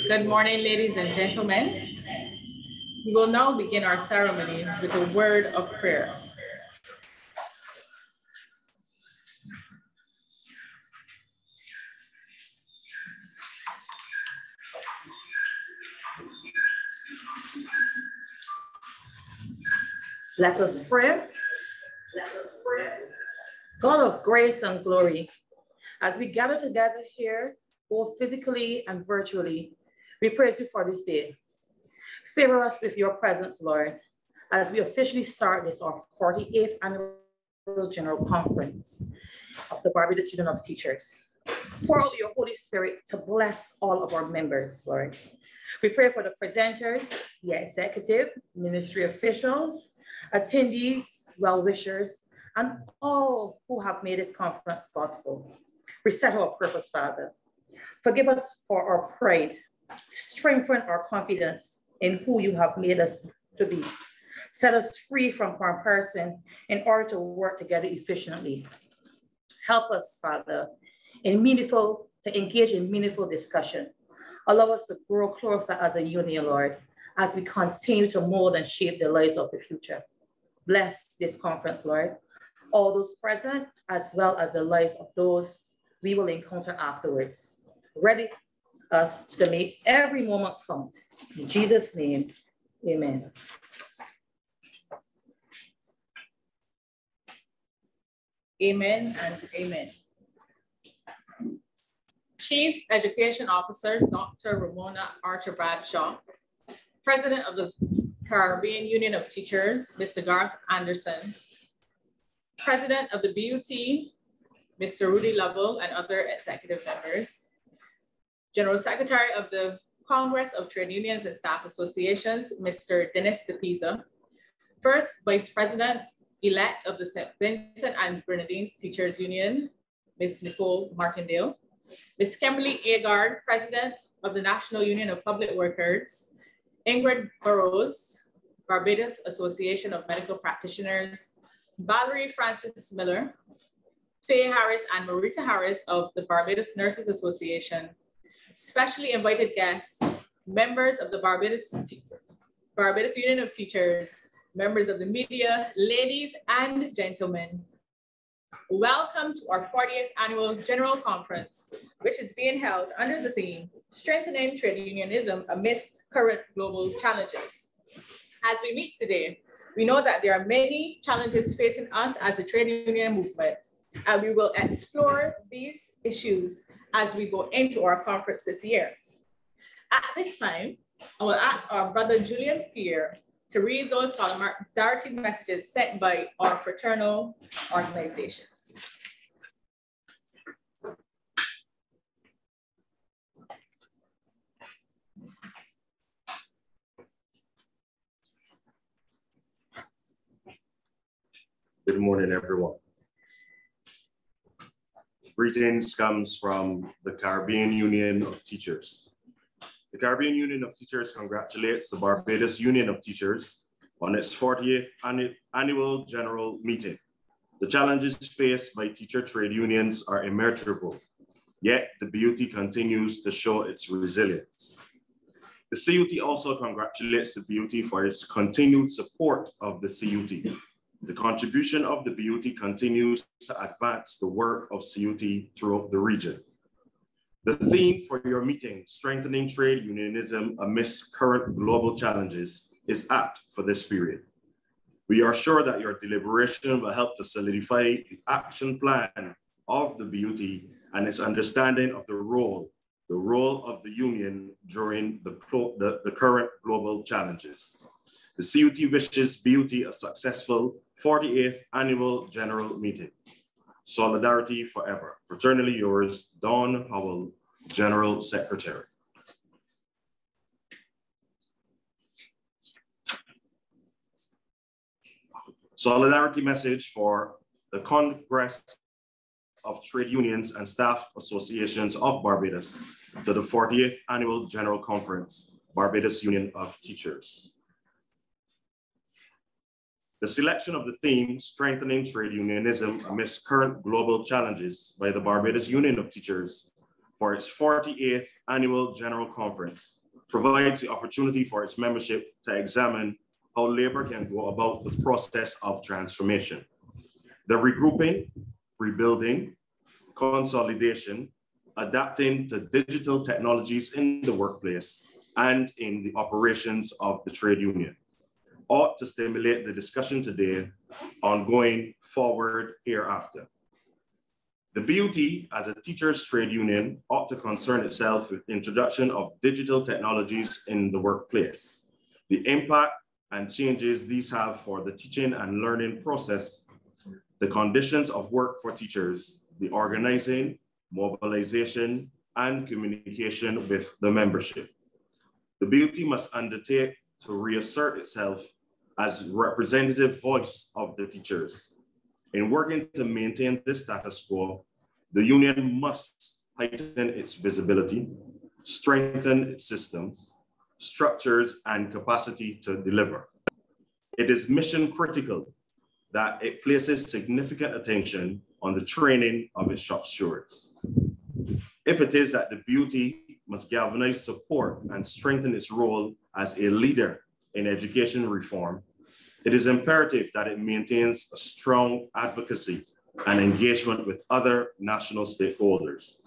Good morning, ladies and gentlemen. We will now begin our ceremony with a word of prayer. Let us pray. God of grace and glory, as we gather together here, both physically and virtually, we praise you for this day. Favor us with your presence, Lord, as we officially start this, our 48th annual General Conference of the Barbados Union of Teachers. Pour out your Holy Spirit to bless all of our members, Lord. We pray for the presenters, the executive, ministry officials, attendees, well-wishers, and all who have made this conference possible. Reset our purpose, Father. Forgive us for our pride. Strengthen our confidence in who you have made us to be. Set us free from comparison in order to work together efficiently. Help us, Father, to engage in meaningful discussion. Allow us to grow closer as a union, Lord, as we continue to mold and shape the lives of the future. Bless this conference, Lord, all those present, as well as the lives of those we will encounter afterwards. Ready us to make every moment count. In Jesus' name, amen. Amen and amen. Chief Education Officer, Dr. Ramona Archer Bradshaw, President of the Caribbean Union of Teachers, Mr. Garth Anderson, President of the BUT, Mr. Rudy Lovell, and other executive members, General Secretary of the Congress of Trade Unions and Staff Associations, Mr. Dennis DePisa, First Vice President-elect of the St. Vincent and Grenadines Teachers Union, Ms. Nicole Martindale, Ms. Kimberly Agard, President of the National Union of Public Workers, Ingrid Burrows, Barbados Association of Medical Practitioners, Valerie Francis Miller, Faye Harris and Marita Harris of the Barbados Nurses Association, specially invited guests, members of the Barbados Union of Teachers, members of the media, ladies and gentlemen. Welcome to our 40th Annual General Conference, which is being held under the theme, Strengthening Trade Unionism Amidst Current Global Challenges. As we meet today, we know that there are many challenges facing us as a trade union movement, and we will explore these issues as we go into our conference this year. At this time, I will ask our brother Julian Pierre to read those solidarity messages sent by our fraternal organizations. Good morning, everyone. Greetings comes from the Caribbean Union of Teachers. The Caribbean Union of Teachers congratulates the Barbados Union of Teachers on its 40th annual general meeting. The challenges faced by teacher trade unions are immeasurable, yet the BUT continues to show its resilience. The CUT also congratulates the BUT for its continued support of the CUT. The contribution of the BUT continues to advance the work of CUT throughout the region. The theme for your meeting, Strengthening Trade Unionism Amidst Current Global Challenges, is apt for this period. We are sure that your deliberation will help to solidify the action plan of the BUT and its understanding of the role of the union during the current global challenges. The CUT wishes BUT a successful 48th Annual General Meeting. Solidarity forever. Fraternally yours, Dawn Howell, General Secretary. Solidarity message for the Congress of Trade Unions and Staff Associations of Barbados to the 40th Annual General Conference, Barbados Union of Teachers. The selection of the theme, Strengthening Trade Unionism Amidst Current Global Challenges by the Barbados Union of Teachers for its 48th annual General Conference provides the opportunity for its membership to examine how labor can go about the process of transformation. The regrouping, rebuilding, consolidation, adapting to digital technologies in the workplace and in the operations of the trade union ought to stimulate the discussion today on going forward hereafter. The BUT, as a teachers' trade union, ought to concern itself with the introduction of digital technologies in the workplace, the impact and changes these have for the teaching and learning process, the conditions of work for teachers, the organizing, mobilization, and communication with the membership. The BUT must undertake to reassert itself as representative voice of the teachers. In working to maintain this status quo, the union must heighten its visibility, strengthen its systems, structures, and capacity to deliver. It is mission critical that it places significant attention on the training of its shop stewards. If it is that the BUT must galvanize support and strengthen its role as a leader in education reform, it is imperative that it maintains a strong advocacy and engagement with other national stakeholders.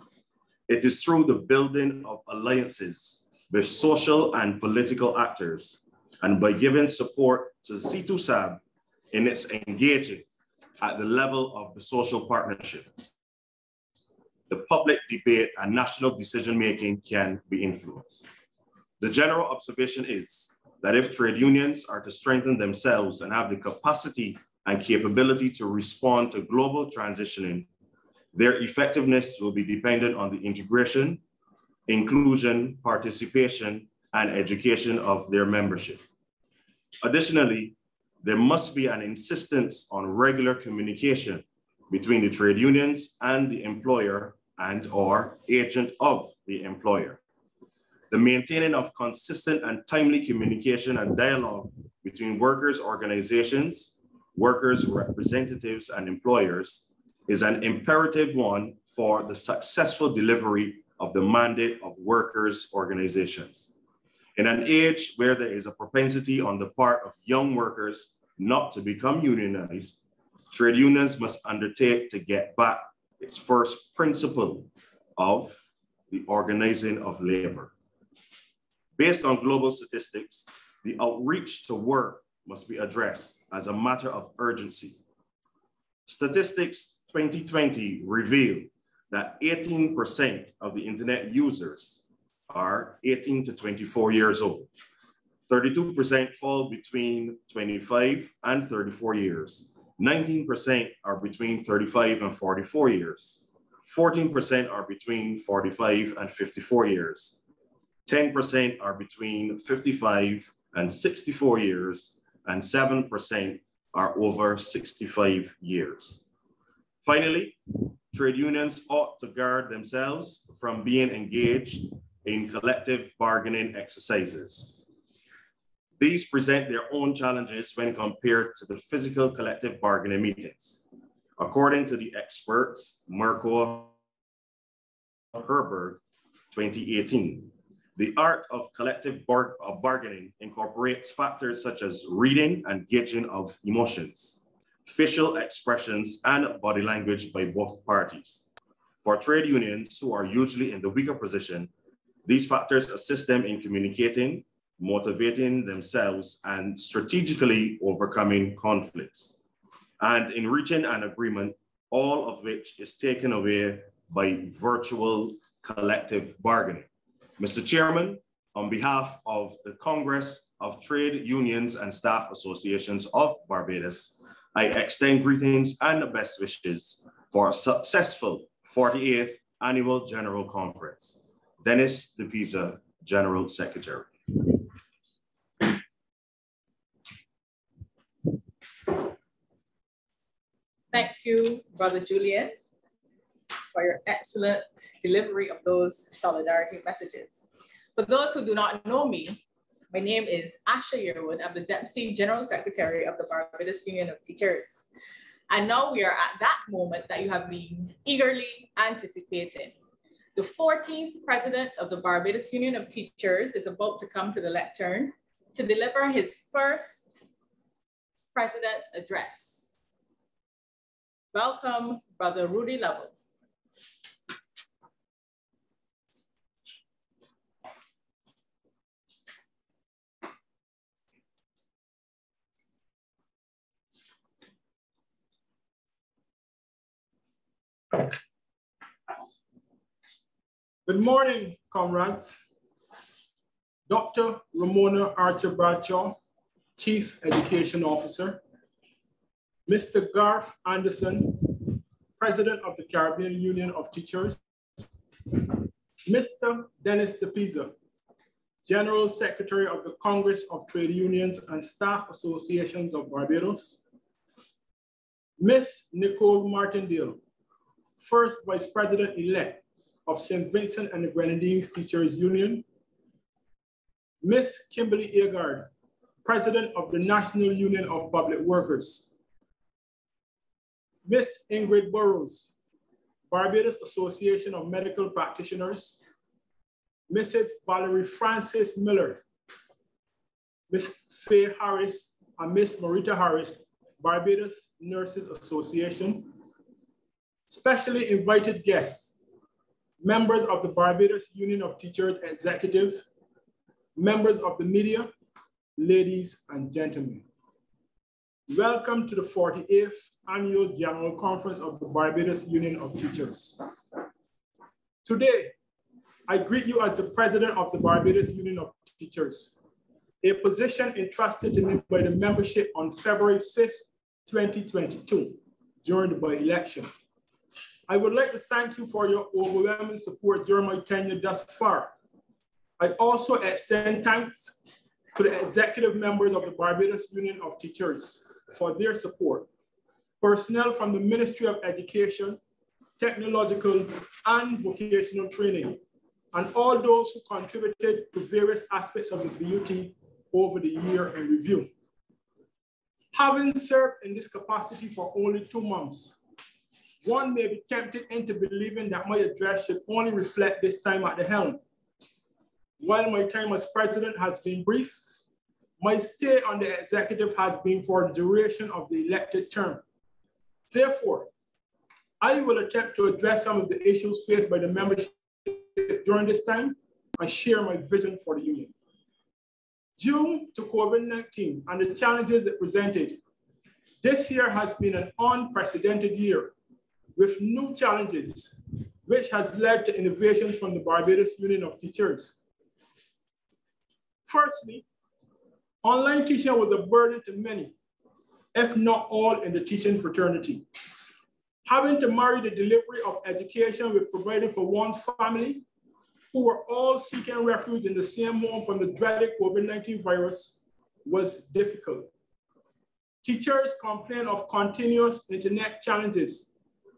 It is through the building of alliances with social and political actors, and by giving support to the C2SAB in its engaging at the level of the social partnership, the public debate and national decision-making can be influenced. The general observation is that if trade unions are to strengthen themselves and have the capacity and capability to respond to global transitioning, their effectiveness will be dependent on the integration, inclusion, participation, and education of their membership. Additionally, there must be an insistence on regular communication between the trade unions and the employer and/or agent of the employer. The maintaining of consistent and timely communication and dialogue between workers' organizations, workers' representatives, and employers is an imperative one for the successful delivery of the mandate of workers' organizations. In an age where there is a propensity on the part of young workers not to become unionized, trade unions must undertake to get back its first principle of the organizing of labor. Based on global statistics, the outreach to work must be addressed as a matter of urgency. Statistics 2020 reveal that 18% of the internet users are 18 to 24 years old. 32% fall between 25 and 34 years. 19% are between 35 and 44 years. 14% are between 45 and 54 years. 10% are between 55 and 64 years, and 7% are over 65 years. Finally, trade unions ought to guard themselves from being engaged in collective bargaining exercises. These present their own challenges when compared to the physical collective bargaining meetings. According to the experts, Marco Herberg, 2018, the art of collective bargaining incorporates factors such as reading and gauging of emotions, facial expressions, and body language by both parties. For trade unions who are usually in the weaker position, these factors assist them in communicating, motivating themselves, and strategically overcoming conflicts, and in reaching an agreement, all of which is taken away by virtual collective bargaining. Mr. Chairman, on behalf of the Congress of Trade Unions and Staff Associations of Barbados, I extend greetings and best wishes for a successful 48th Annual General Conference. Dennis DePisa, General Secretary. Thank you, Brother Julian, for your excellent delivery of those solidarity messages. For those who do not know me, my name is Asha Yearwood. I'm the Deputy General Secretary of the Barbados Union of Teachers. And now we are at that moment that you have been eagerly anticipating. The 14th president of the Barbados Union of Teachers is about to come to the lectern to deliver his first president's address. Welcome, Brother Rudy Lovell. Good morning, comrades. Dr. Ramona Archer Bradshaw, Chief Education Officer. Mr. Garth Anderson, President of the Caribbean Union of Teachers. Mr. Dennis DePisa, General Secretary of the Congress of Trade Unions and Staff Associations of Barbados. Ms. Nicole Martindale, First Vice President-elect of St. Vincent and the Grenadines Teachers Union. Ms. Kimberly Agard, President of the National Union of Public Workers. Ms. Ingrid Burrows, Barbados Association of Medical Practitioners. Mrs. Valerie Francis Miller, Ms. Faye Harris, and Ms. Marita Harris, Barbados Nurses Association. Specially invited guests, members of the Barbados Union of Teachers Executive, members of the media, ladies and gentlemen. Welcome to the 48th Annual General Conference of the Barbados Union of Teachers. Today, I greet you as the President of the Barbados Union of Teachers, a position entrusted to me by the membership on February 5th, 2022, during the by-election. I would like to thank you for your overwhelming support during my tenure thus far. I also extend thanks to the executive members of the Barbados Union of Teachers for their support, personnel from the Ministry of Education, Technological and Vocational Training, and all those who contributed to various aspects of the BUT over the year in review. Having served in this capacity for only 2 months, one may be tempted into believing that my address should only reflect this time at the helm. While my time as president has been brief, my stay on the executive has been for the duration of the elected term. Therefore, I will attempt to address some of the issues faced by the membership during this time and share my vision for the union. Due to COVID-19 and the challenges it presented, this year has been an unprecedented year with new challenges, which has led to innovation from the Barbados Union of Teachers. Firstly, online teaching was a burden to many, if not all, in the teaching fraternity. Having to marry the delivery of education with providing for one's family, who were all seeking refuge in the same home from the dreaded COVID-19 virus, was difficult. Teachers complained of continuous internet challenges,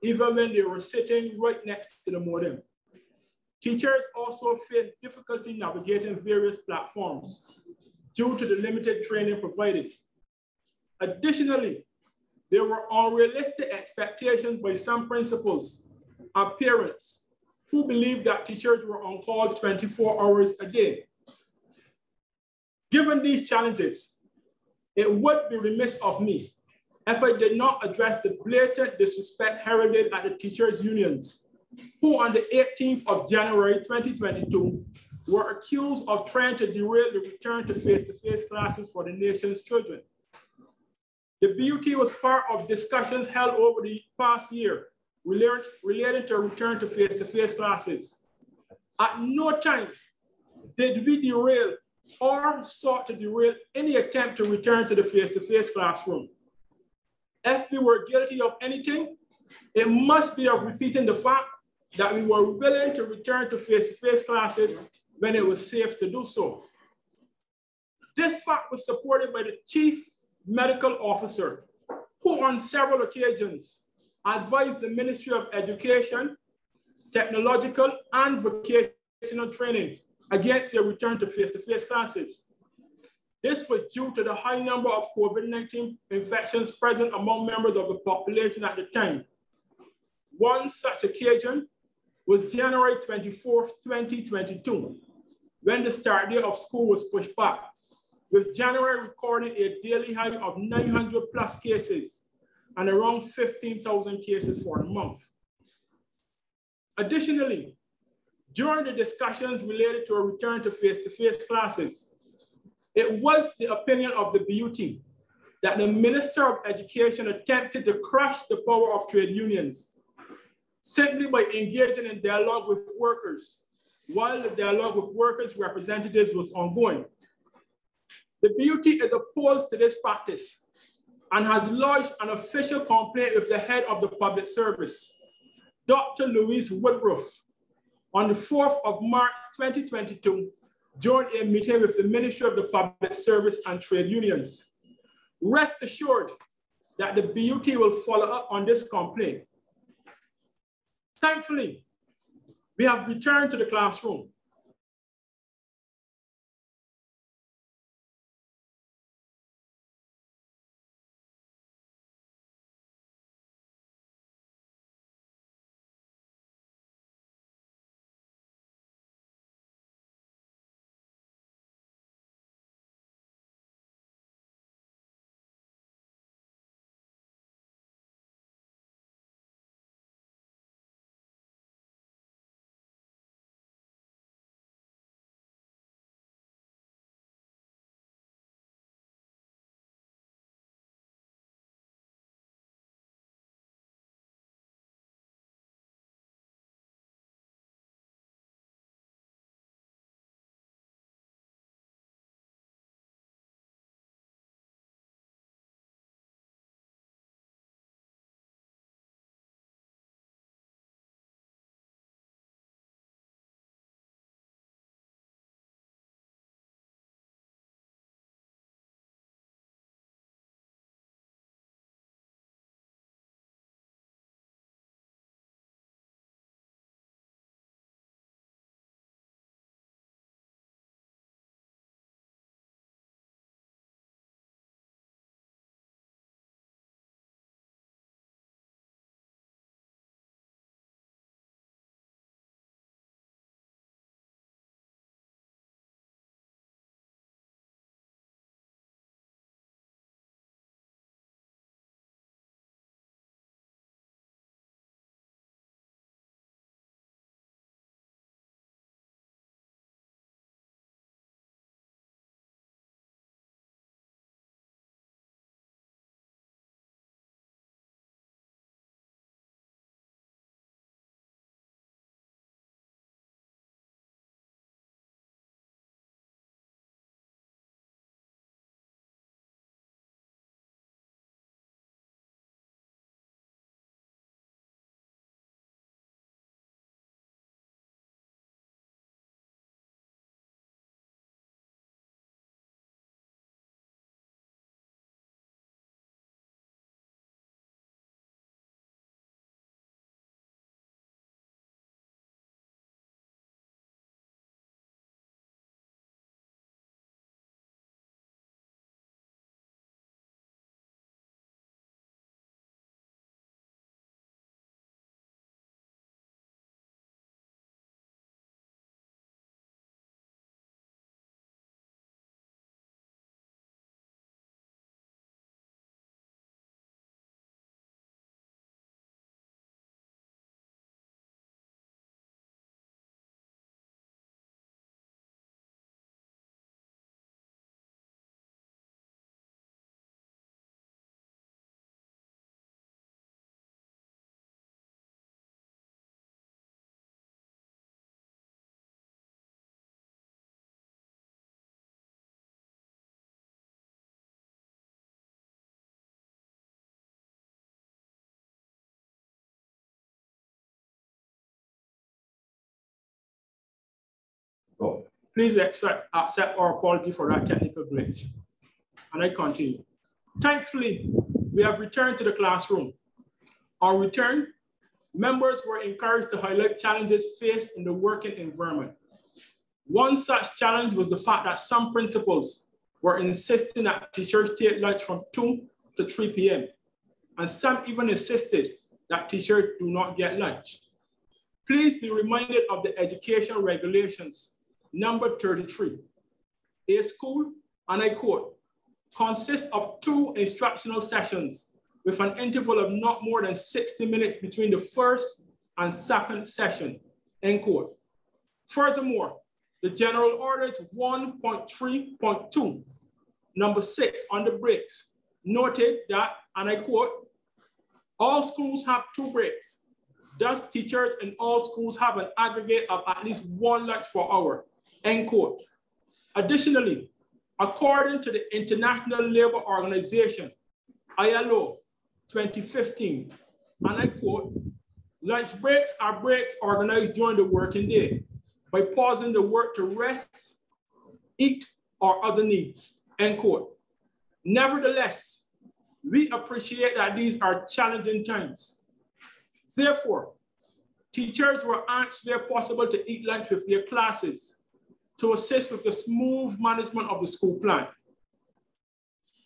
even when they were sitting right next to the modem. Teachers also faced difficulty navigating various platforms due to the limited training provided. Additionally, there were unrealistic expectations by some principals and parents who believed that teachers were on call 24 hours a day. Given these challenges, it would be remiss of me if I did not address the blatant disrespect heralded at the teachers' unions, who on the 18th of January 2022 were accused of trying to derail the return to face-to-face classes for the nation's children. The BUT was part of discussions held over the past year relating to a return to face-to-face classes. At no time did we derail or sought to derail any attempt to return to the face-to-face classroom. If we were guilty of anything, it must be of repeating the fact that we were willing to return to face-to-face classes when it was safe to do so. This fact was supported by the Chief Medical Officer, who on several occasions advised the Ministry of Education, Technological and Vocational Training against a return to face-to-face classes. This was due to the high number of COVID-19 infections present among members of the population at the time. One such occasion was January 24th, 2022, when the start date of school was pushed back, with January recording a daily high of 900 plus cases and around 15,000 cases for the month. Additionally, during the discussions related to a return to face-to-face classes, it was the opinion of the BUT that the Minister of Education attempted to crush the power of trade unions simply by engaging in dialogue with workers, while the dialogue with workers' representatives was ongoing. The BUT is opposed to this practice and has lodged an official complaint with the head of the public service, Dr. Louise Woodruff, on the 4th of March 2022, during a meeting with the Ministry of the Public Service and Trade Unions. Rest assured that the BUT will follow up on this complaint. Thankfully, we have returned to the classroom. Oh, please accept our apology for that technical glitch. And I continue. Thankfully, we have returned to the classroom. On return, members were encouraged to highlight challenges faced in the working environment. One such challenge was the fact that some principals were insisting that teachers take lunch from 2 to 3 p.m. And some even insisted that teachers do not get lunch. please be reminded of the Education Regulations, number 33. A school, and I quote, consists of 2 instructional sessions with an interval of not more than 60 minutes between the first and second session, end quote. Furthermore, the General Orders 1.3.2, number 6 on the breaks, noted that, and I quote, all schools have 2 breaks. Thus, teachers in all schools have an aggregate of at least 1 lunch per hour, end quote. Additionally, according to the International Labour Organization, ILO 2015, and I quote, lunch breaks are breaks organized during the working day by pausing the work to rest, eat, or other needs, end quote. Nevertheless, we appreciate that these are challenging times. Therefore, teachers were asked where possible to eat lunch with their classes to assist with the smooth management of the school plan.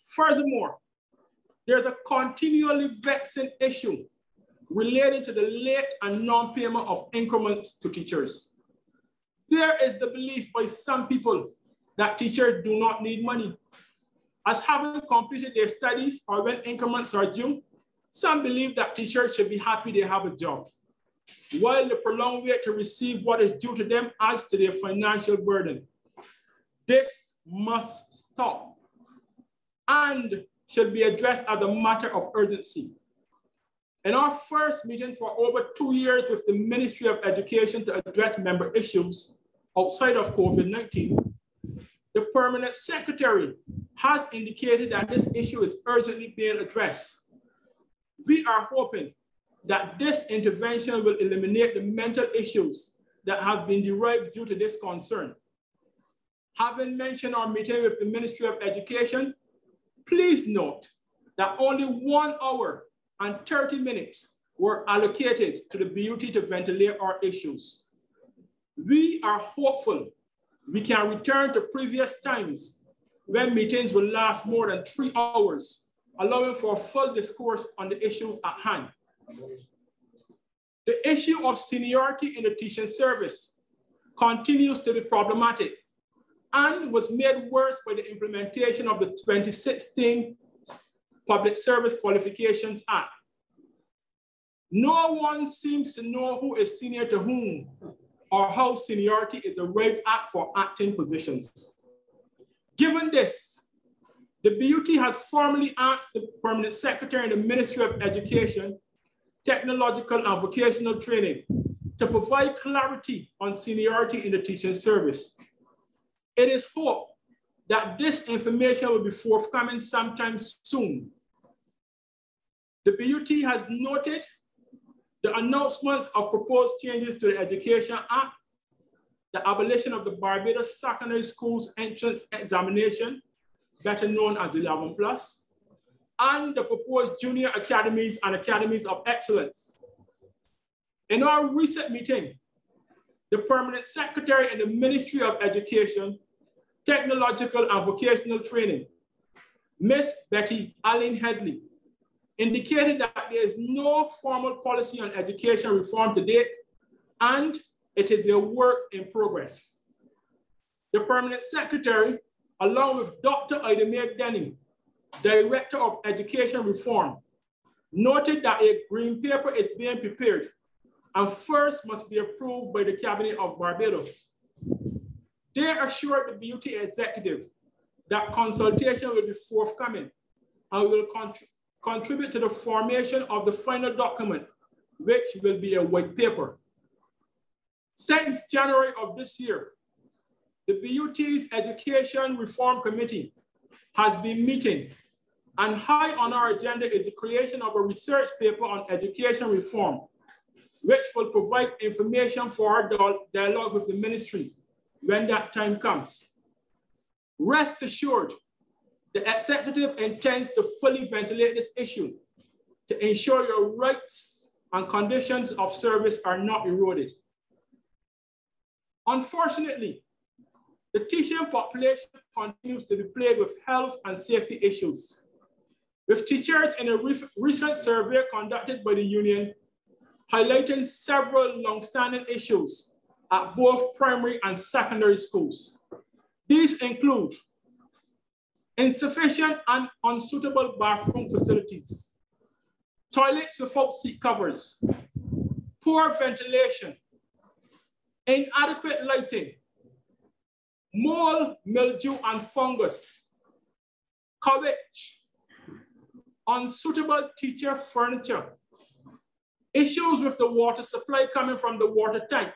Furthermore, there's a continually vexing issue relating to the late and non-payment of increments to teachers. There is the belief by some people that teachers do not need money. As having completed their studies or when increments are due, some believe that teachers should be happy they have a job, while the prolonged wait to receive what is due to them adds to their financial burden. This must stop and should be addressed as a matter of urgency. In our first meeting for over 2 years with the Ministry of Education to address member issues outside of COVID-19, the Permanent Secretary has indicated that this issue is urgently being addressed. We are hoping that this intervention will eliminate the mental issues that have been derived due to this concern. Having mentioned our meeting with the Ministry of Education, please note that only 1 hour and 30 minutes were allocated to the BUT to ventilate our issues. We are hopeful we can return to previous times when meetings will last more than 3 hours, allowing for full discourse on the issues at hand. The issue of seniority in the teaching service continues to be problematic and was made worse by the implementation of the 2016 Public Service Qualifications Act. No one seems to know who is senior to whom or how seniority is arrived at for acting positions. Given this, the BUT has formally asked the Permanent Secretary in the Ministry of Education, Technological and Vocational Training to provide clarity on seniority in the teaching service. It is hoped that this information will be forthcoming sometime soon. The BUT has noted the announcements of proposed changes to the Education Act, the abolition of the Barbados Secondary Schools Entrance Examination, better known as 11+, and the proposed junior academies and academies of excellence. In our recent meeting, the Permanent Secretary in the Ministry of Education, Technological and Vocational Training, Ms. Betty Allen Headley, indicated that there is no formal policy on education reform to date, and it is a work in progress. The Permanent Secretary, along with Dr. Ida Mae Denning, Director of Education Reform, noted that a green paper is being prepared and first must be approved by the Cabinet of Barbados. They assured the BUT executive that consultation will be forthcoming and will contribute to the formation of the final document, which will be a white paper. Since January of this year, the BUT's Education Reform Committee has been meeting, and high on our agenda is the creation of a research paper on education reform, which will provide information for our dialogue with the ministry when that time comes. Rest assured, the executive intends to fully ventilate this issue to ensure your rights and conditions of service are not eroded. Unfortunately, the teaching population continues to be plagued with health and safety issues. With teachers in a recent survey conducted by the union, highlighting several long-standing issues at both primary and secondary schools. These include insufficient and unsuitable bathroom facilities, toilets without seat covers, poor ventilation, inadequate lighting, mold, mildew, and fungus, coverage, unsuitable teacher furniture, issues with the water supply coming from the water tank,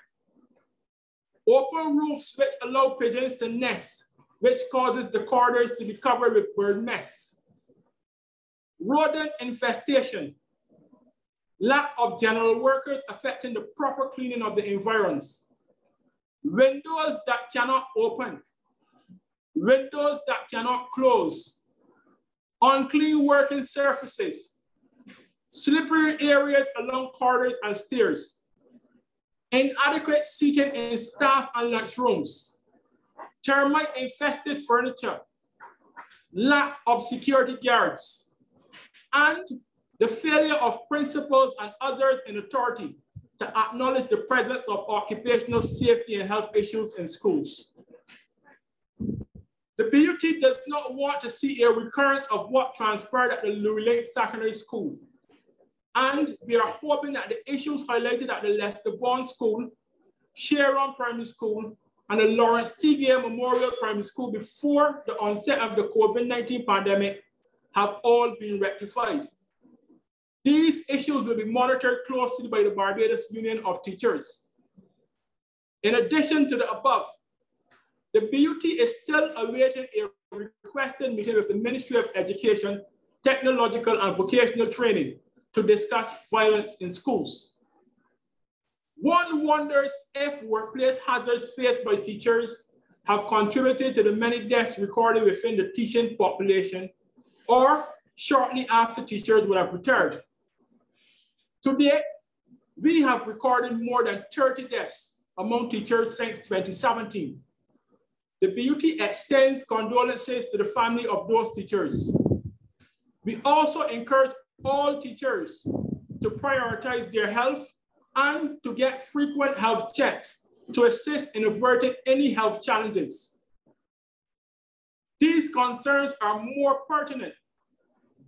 open roofs which allow pigeons to nest, which causes the corridors to be covered with bird mess, rodent infestation, lack of general workers affecting the proper cleaning of the environs, windows that cannot open, windows that cannot close, unclean working surfaces, slippery areas along corridors and stairs, inadequate seating in staff and lunchrooms, termite-infested furniture, lack of security guards, and the failure of principals and others in authority to acknowledge the presence of occupational safety and health issues in schools. The BUT does not want to see a recurrence of what transpired at the Louis Lake Secondary School. And we are hoping that the issues highlighted at the Lester Vaughan School, Sharon Primary School, and the Lawrence T. Gay Memorial Primary School before the onset of the COVID-19 pandemic have all been rectified. These issues will be monitored closely by the Barbados Union of Teachers. In addition to the above, the BUT is still awaiting a requested meeting with the Ministry of Education, Technological and Vocational Training to discuss violence in schools. One wonders if workplace hazards faced by teachers have contributed to the many deaths recorded within the teaching population or shortly after teachers would have retired. To date, we have recorded more than 30 deaths among teachers since 2017. The BUT extends condolences to the family of those teachers. We also encourage all teachers to prioritize their health and to get frequent health checks to assist in averting any health challenges. These concerns are more pertinent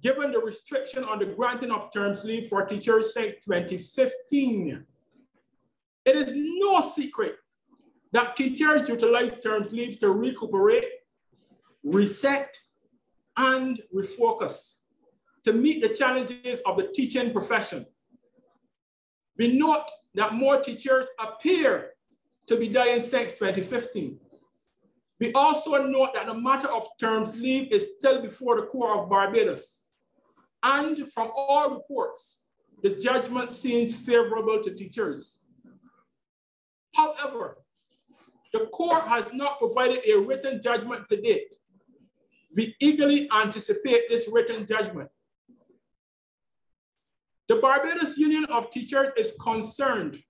given the restriction on the granting of terms leave for teachers since 2015. It is no secret that teachers utilize terms leaves to recuperate, reset, and refocus to meet the challenges of the teaching profession. We note that more teachers appear to be dying since 2015. We also note that the matter of terms leave is still before the Court of Barbados. And from all reports, the judgment seems favorable to teachers. However, the court has not provided a written judgment to date. We eagerly anticipate this written judgment. The Barbados Union of Teachers is concerned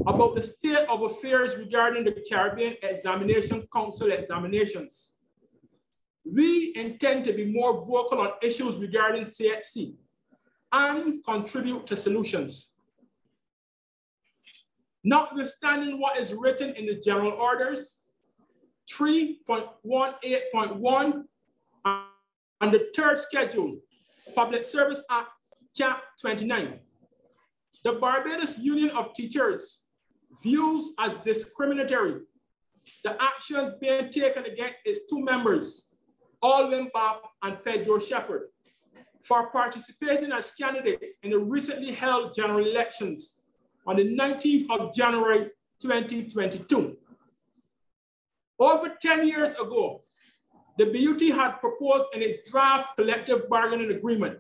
about the state of affairs regarding the Caribbean Examination Council examinations. We intend to be more vocal on issues regarding CXC and contribute to solutions. Notwithstanding what is written in the general orders, 3.18.1 and the third schedule, Public Service Act, Cap 29, the Barbados Union of Teachers views as discriminatory the actions being taken against its two members, Alwyn Bob and Pedro Shepherd, for participating as candidates in the recently held general elections on the 19th of January, 2022. Over 10 years ago, the BUT had proposed in its draft collective bargaining agreement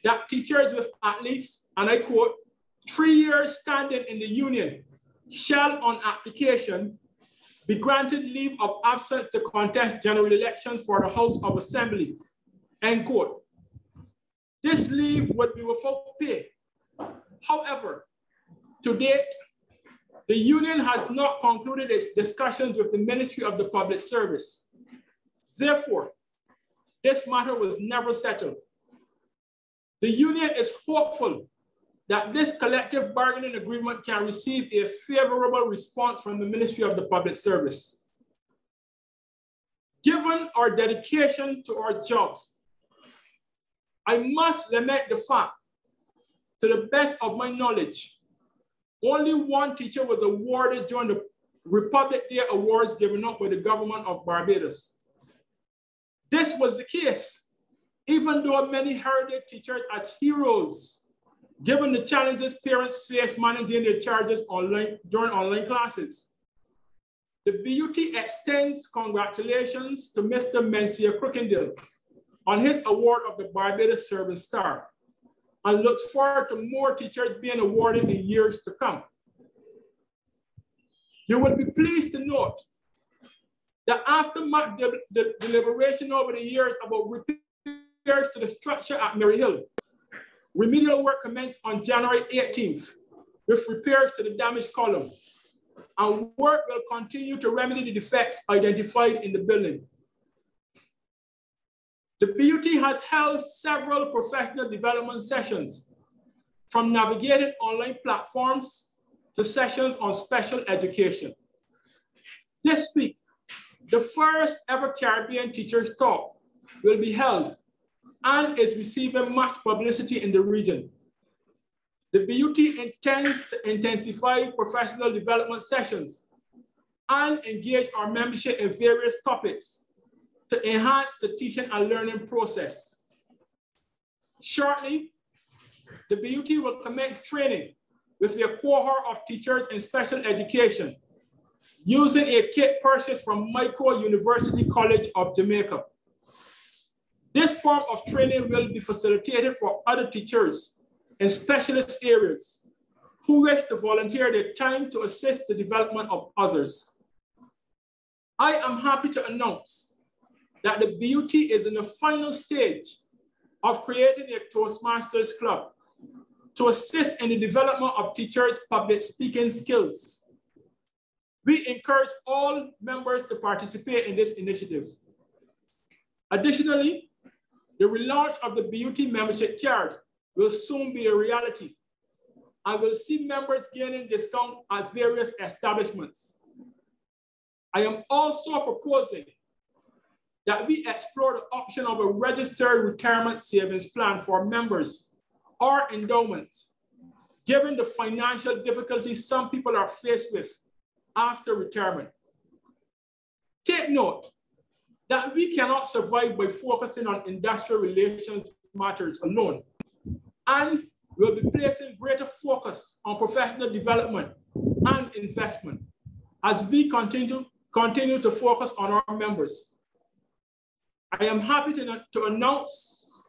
that teachers with at least, and I quote, 3 years standing in the union shall on application be granted leave of absence to contest general elections for the House of Assembly, end quote. This leave would be without pay. However, to date, the union has not concluded its discussions with the Ministry of the Public Service. Therefore, this matter was never settled. The union is hopeful that this collective bargaining agreement can receive a favorable response from the Ministry of the Public Service. Given our dedication to our jobs, I must lament the fact, to the best of my knowledge, only one teacher was awarded during the Republic Day Awards given up by the government of Barbados. This was the case, even though many heralded teachers as heroes, given the challenges parents face managing their charges during online classes. The BUT extends congratulations to Mr. Mensia Crookendale on his award of the Barbados Serving Star, and looks forward to more teachers being awarded in years to come. You will be pleased to note that after much deliberation over the years about repairs to the structure at Mary Hill, remedial work commenced on January 18th with repairs to the damaged column, and work will continue to remedy the defects identified in the building. The BUT has held several professional development sessions, from navigating online platforms to sessions on special education. This week, the first ever Caribbean Teachers Talk will be held and is receiving much publicity in the region. The BUT intends to intensify professional development sessions and engage our membership in various topics to enhance the teaching and learning process. Shortly, the BUT will commence training with a cohort of teachers in special education using a kit purchased from Michael University College of Jamaica. This form of training will be facilitated for other teachers in specialist areas who wish to volunteer their time to assist the development of others. I am happy to announce that the BUT is in the final stage of creating a Toastmasters Club to assist in the development of teachers' public speaking skills. We encourage all members to participate in this initiative. Additionally, the relaunch of the BUT membership card will soon be a reality and will see members gaining discount at various establishments. I am also proposing that we explore the option of a registered retirement savings plan for members or endowments, given the financial difficulties some people are faced with after retirement. Take note that we cannot survive by focusing on industrial relations matters alone, and we'll be placing greater focus on professional development and investment as we continue to focus on our members. I am happy to announce,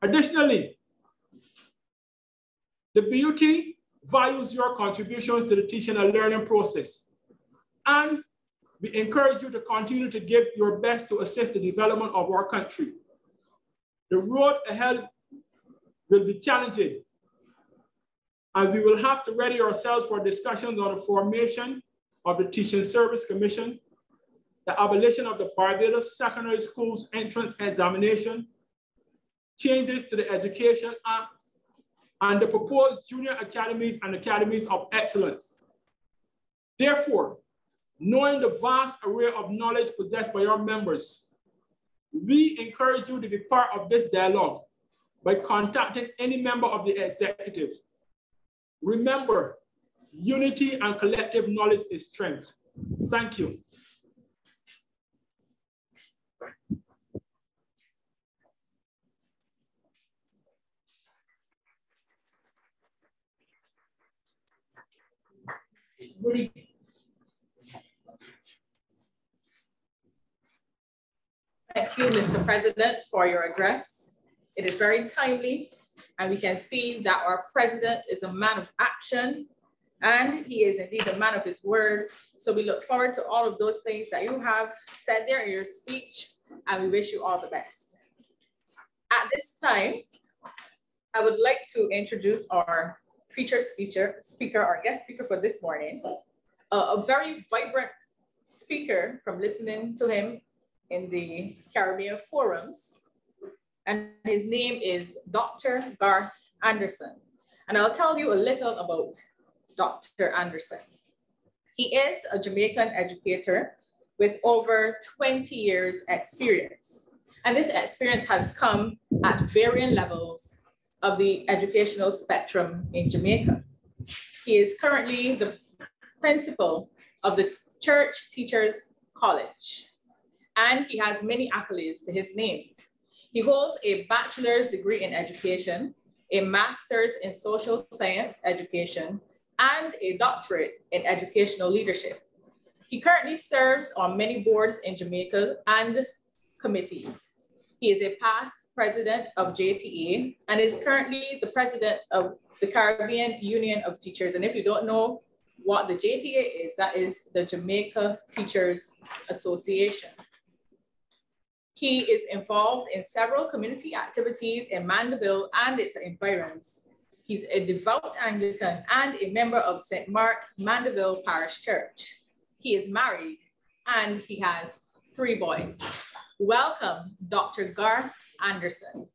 additionally, the BUT values your contributions to the teaching and learning process, and we encourage you to continue to give your best to assist the development of our country. The road ahead will be challenging, and we will have to ready ourselves for discussions on the formation of the Teaching Service Commission, the abolition of the Barbados Secondary Schools Entrance Examination, changes to the Education Act, and the proposed junior academies and academies of excellence. Therefore, knowing the vast array of knowledge possessed by our members, we encourage you to be part of this dialogue by contacting any member of the executive. Remember, unity and collective knowledge is strength. Thank you. Rudy. Thank you, Mr. President, for your address. It is very timely, and we can see that our president is a man of action, and he is indeed a man of his word. So we look forward to all of those things that you have said there in your speech, and we wish you all the best. At this time, I would like to introduce our featured speaker, our guest speaker for this morning, a very vibrant speaker from listening to him in the Caribbean forums. and his name is Dr. Garth Anderson. And I'll tell you a little about Dr. Anderson. He is a Jamaican educator with over 20 years experience. And this experience has come at varying levels of the educational spectrum in Jamaica. He is currently the principal of the Church Teachers College, and he has many accolades to his name. He holds a bachelor's degree in education, a master's in social science education, and a doctorate in educational leadership. He currently serves on many boards in Jamaica and committees. He is a past president of JTA and is currently the president of the Caribbean Union of Teachers. And if you don't know what the JTA is, that is the Jamaica Teachers Association. He is involved in several community activities in Mandeville and its environs. He's a devout Anglican and a member of St. Mark Mandeville Parish Church. He is married and he has 3 boys. Welcome, Dr. Garth Anderson.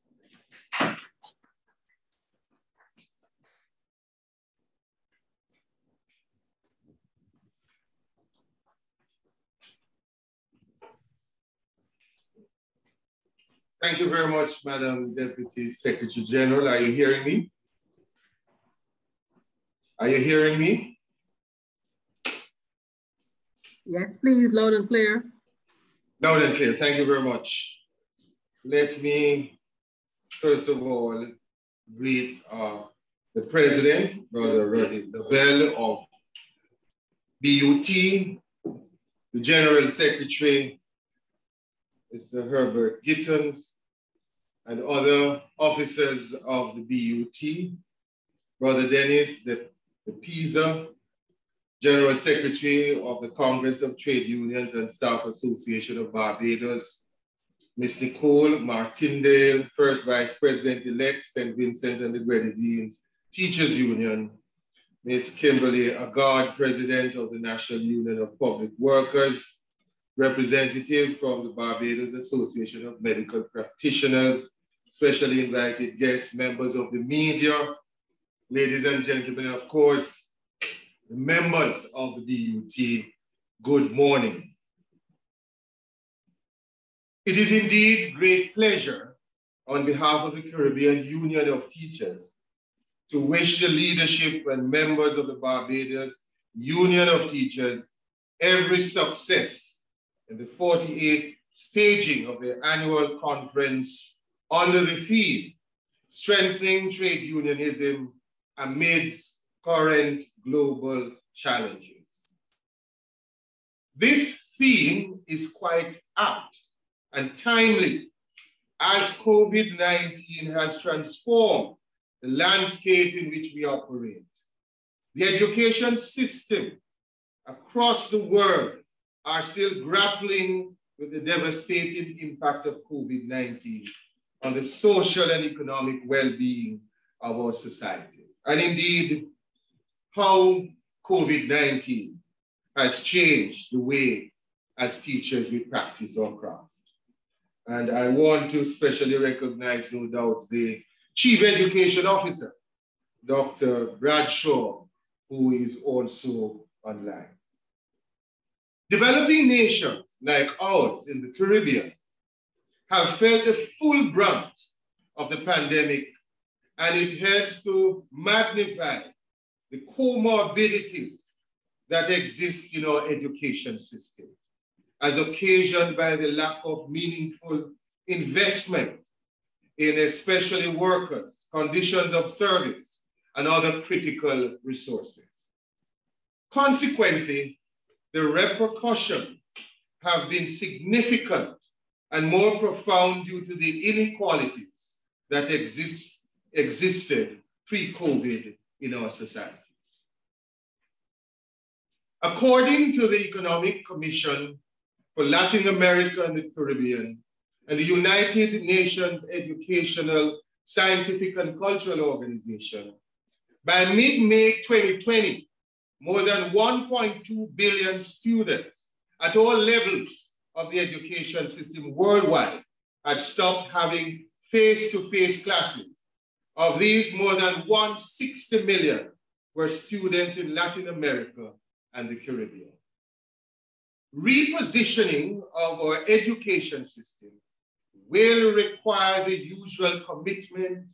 Thank you very much, Madam Deputy Secretary General. Are you hearing me? Are you hearing me? Yes, please, loud and clear. Loud and clear, thank you very much. Let me, first of all, greet the President, Brother Rudy Lovell of BUT, the General Secretary, Mr. Herbert Gittens, and other officers of the BUT, Brother Dennis, the PISA, General Secretary of the Congress of Trade Unions and Staff Association of Barbados, Ms. Nicole Martindale, First Vice President-elect, St. Vincent and the Grenadines Teachers Union, Ms. Kimberly Agard, President of the National Union of Public Workers, representative from the Barbados Association of Medical Practitioners, specially invited guests, members of the media, ladies and gentlemen, of course, the members of the BUT, good morning. It is indeed great pleasure on behalf of the Caribbean Union of Teachers to wish the leadership and members of the Barbados Union of Teachers every success in the 48th staging of the annual conference under the theme, Strengthening Trade Unionism Amidst Current Global Challenges. This theme is quite apt and timely as COVID-19 has transformed the landscape in which we operate. The education system across the world are still grappling with the devastating impact of COVID-19 on the social and economic well-being of our society. And indeed, how COVID-19 has changed the way as teachers we practice our craft. And I want to especially recognize, no doubt, the Chief Education Officer, Dr. Bradshaw, who is also online. Developing nations like ours in the Caribbean have felt the full brunt of the pandemic, and it helps to magnify the comorbidities that exist in our education system, as occasioned by the lack of meaningful investment in especially workers, conditions of service, and other critical resources. Consequently, the repercussions have been significant and more profound due to the inequalities that existed pre-COVID in our societies. According to the Economic Commission for Latin America and the Caribbean and the United Nations Educational, Scientific and Cultural Organization, by mid-May 2020, more than 1.2 billion students at all levels of the education system worldwide had stopped having face-to-face classes. Of these, more than 160 million were students in Latin America and the Caribbean. Repositioning of our education system will require the usual commitment,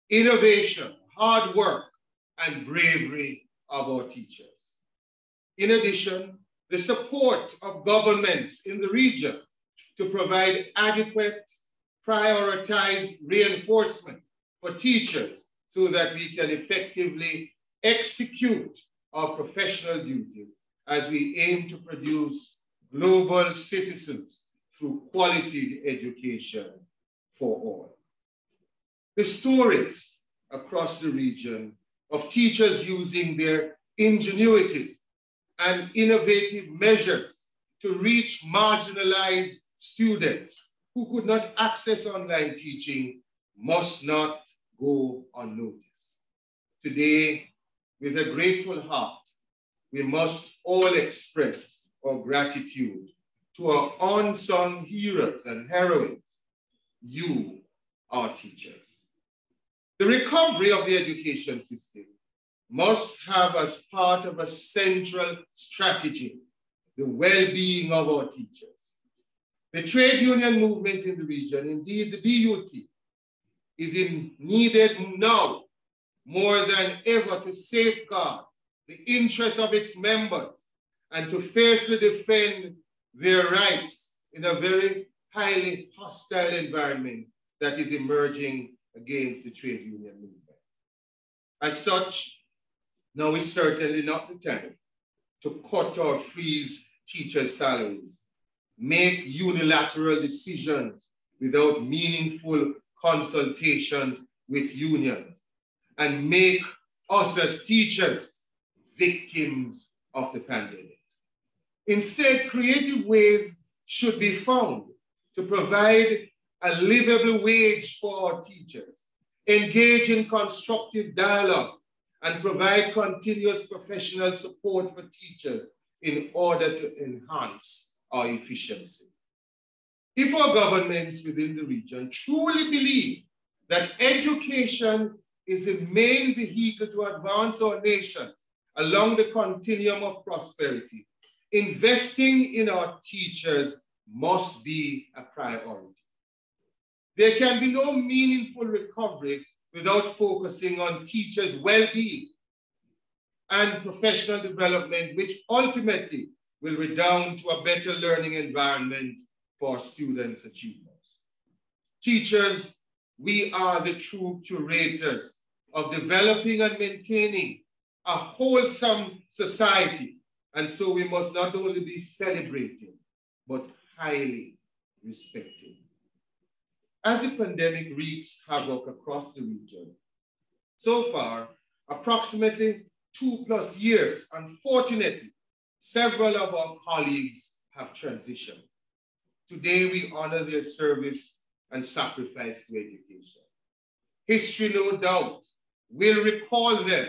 innovation, hard work, and bravery of our teachers. In addition, the support of governments in the region to provide adequate, prioritized reinforcement for teachers so that we can effectively execute our professional duties as we aim to produce global citizens through quality education for all. The stories across the region of teachers using their ingenuity and innovative measures to reach marginalized students who could not access online teaching must not go unnoticed. Today, with a grateful heart, we must all express our gratitude to our unsung heroes and heroines. You are teachers. The recovery of the education system must have as part of a central strategy the well-being of our teachers. The trade union movement in the region, indeed the BUT, is needed now more than ever to safeguard the interests of its members and to fiercely defend their rights in a very highly hostile environment that is emerging against the trade union movement. As such, now is certainly not the time to cut or freeze teachers' salaries, make unilateral decisions without meaningful consultations with unions, and make us as teachers victims of the pandemic. Instead, creative ways should be found to provide a livable wage for our teachers, engage in constructive dialogue, and provide continuous professional support for teachers in order to enhance our efficiency. If our governments within the region truly believe that education is the main vehicle to advance our nations along the continuum of prosperity, investing in our teachers must be a priority. There can be no meaningful recovery without focusing on teachers' well-being and professional development, which ultimately will redound to a better learning environment for students' achievements. Teachers, we are the true curators of developing and maintaining a wholesome society, and so we must not only be celebrating, but highly respected. As the pandemic wreaks havoc across the region, so far, approximately 2+ years, unfortunately, several of our colleagues have transitioned. Today, we honor their service and sacrifice to education. History, no doubt, will recall them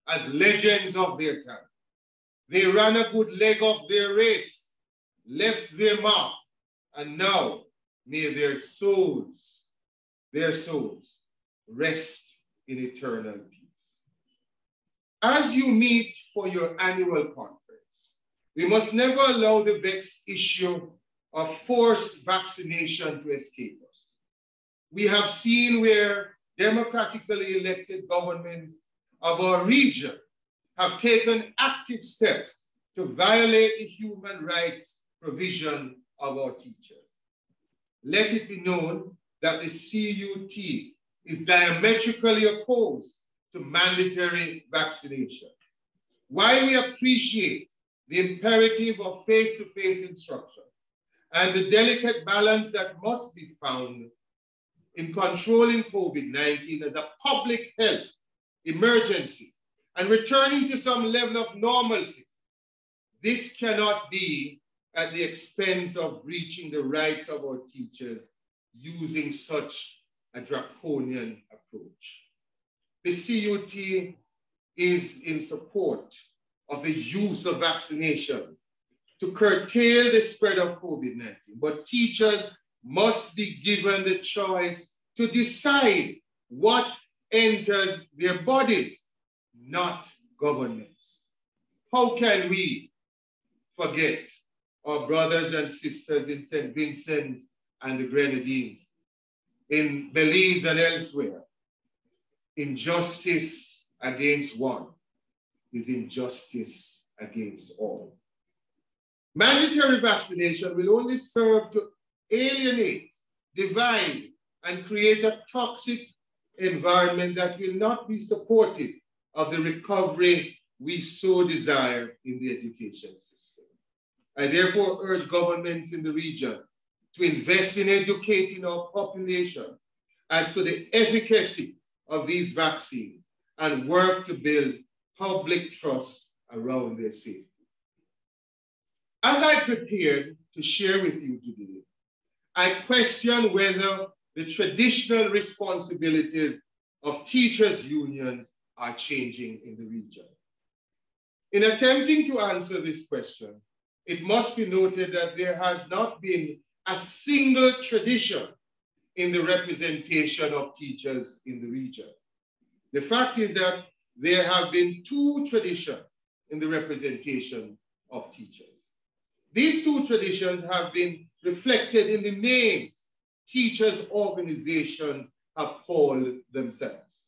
as legends of their time. They ran a good leg of their race, left their mark, and now may their souls rest in eternal peace. As you meet for your annual conference, we must never allow the vexed issue of forced vaccination to escape us. We have seen where democratically elected governments of our region have taken active steps to violate the human rights provision of our teachers. Let it be known that the CUT is diametrically opposed to mandatory vaccination. While we appreciate the imperative of face-to-face instruction and the delicate balance that must be found in controlling COVID-19 as a public health emergency and returning to some level of normalcy, this cannot be at the expense of breaching the rights of our teachers using such a draconian approach. The CUT is in support of the use of vaccination to curtail the spread of COVID-19, but teachers must be given the choice to decide what enters their bodies, not governments. How can we forget our brothers and sisters in St. Vincent and the Grenadines, in Belize and elsewhere? Injustice against one is injustice against all. Mandatory vaccination will only serve to alienate, divide, and create a toxic environment that will not be supportive of the recovery we so desire in the education system. I therefore urge governments in the region to invest in educating our population as to the efficacy of these vaccines and work to build public trust around their safety. As I prepared to share with you today, I question whether the traditional responsibilities of teachers' unions are changing in the region. In attempting to answer this question, it must be noted that there has not been a single tradition in the representation of teachers in the region. The fact is that there have been two traditions in the representation of teachers. These two traditions have been reflected in the names teachers' organizations have called themselves.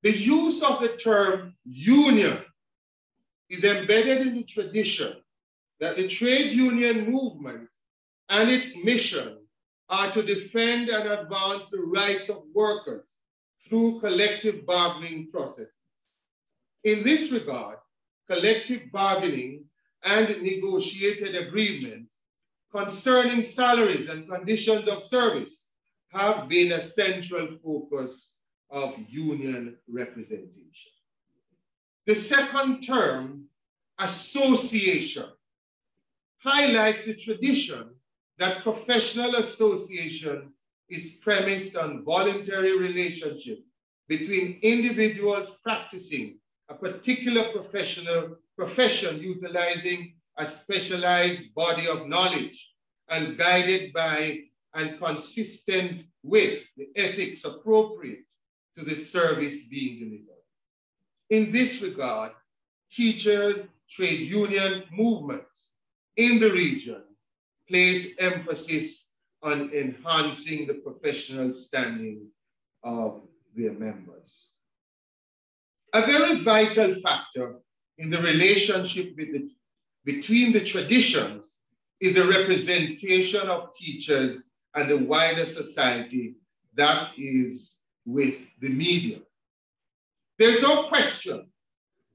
The use of the term union is embedded in the tradition that the trade union movement and its mission are to defend and advance the rights of workers through collective bargaining processes. In this regard, collective bargaining and negotiated agreements concerning salaries and conditions of service have been a central focus of union representation. The second term, association, highlights the tradition that professional association is premised on voluntary relationships between individuals practicing a particular profession utilizing a specialized body of knowledge and guided by and consistent with the ethics appropriate to the service being delivered. In this regard, teachers, trade union movements in the region place emphasis on enhancing the professional standing of their members. A very vital factor in the relationship between the traditions is a representation of teachers and the wider society that is with the media. There's no question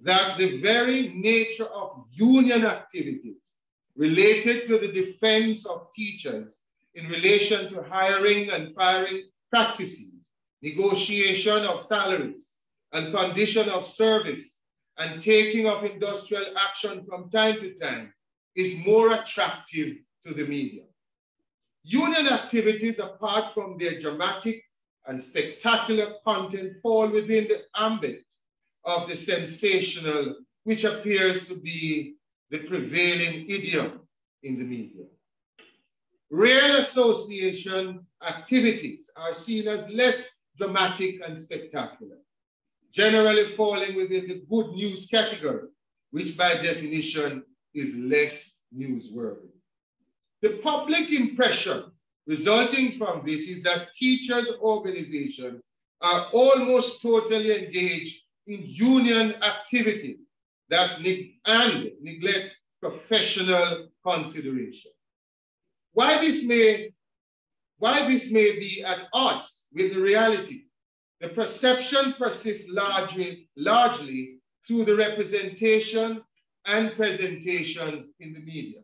that the very nature of union activities related to the defense of teachers in relation to hiring and firing practices, negotiation of salaries, and condition of service, and taking of industrial action from time to time is more attractive to the media. Union activities, apart from their dramatic and spectacular content, fall within the ambit of the sensational, which appears to be the prevailing idiom in the media. Real association activities are seen as less dramatic and spectacular, generally falling within the good news category, which by definition is less newsworthy. The public impression resulting from this is that teachers' organizations are almost totally engaged in union activities that neglect professional consideration. Why this may be at odds with the reality, the perception persists largely through the representation and presentations in the media.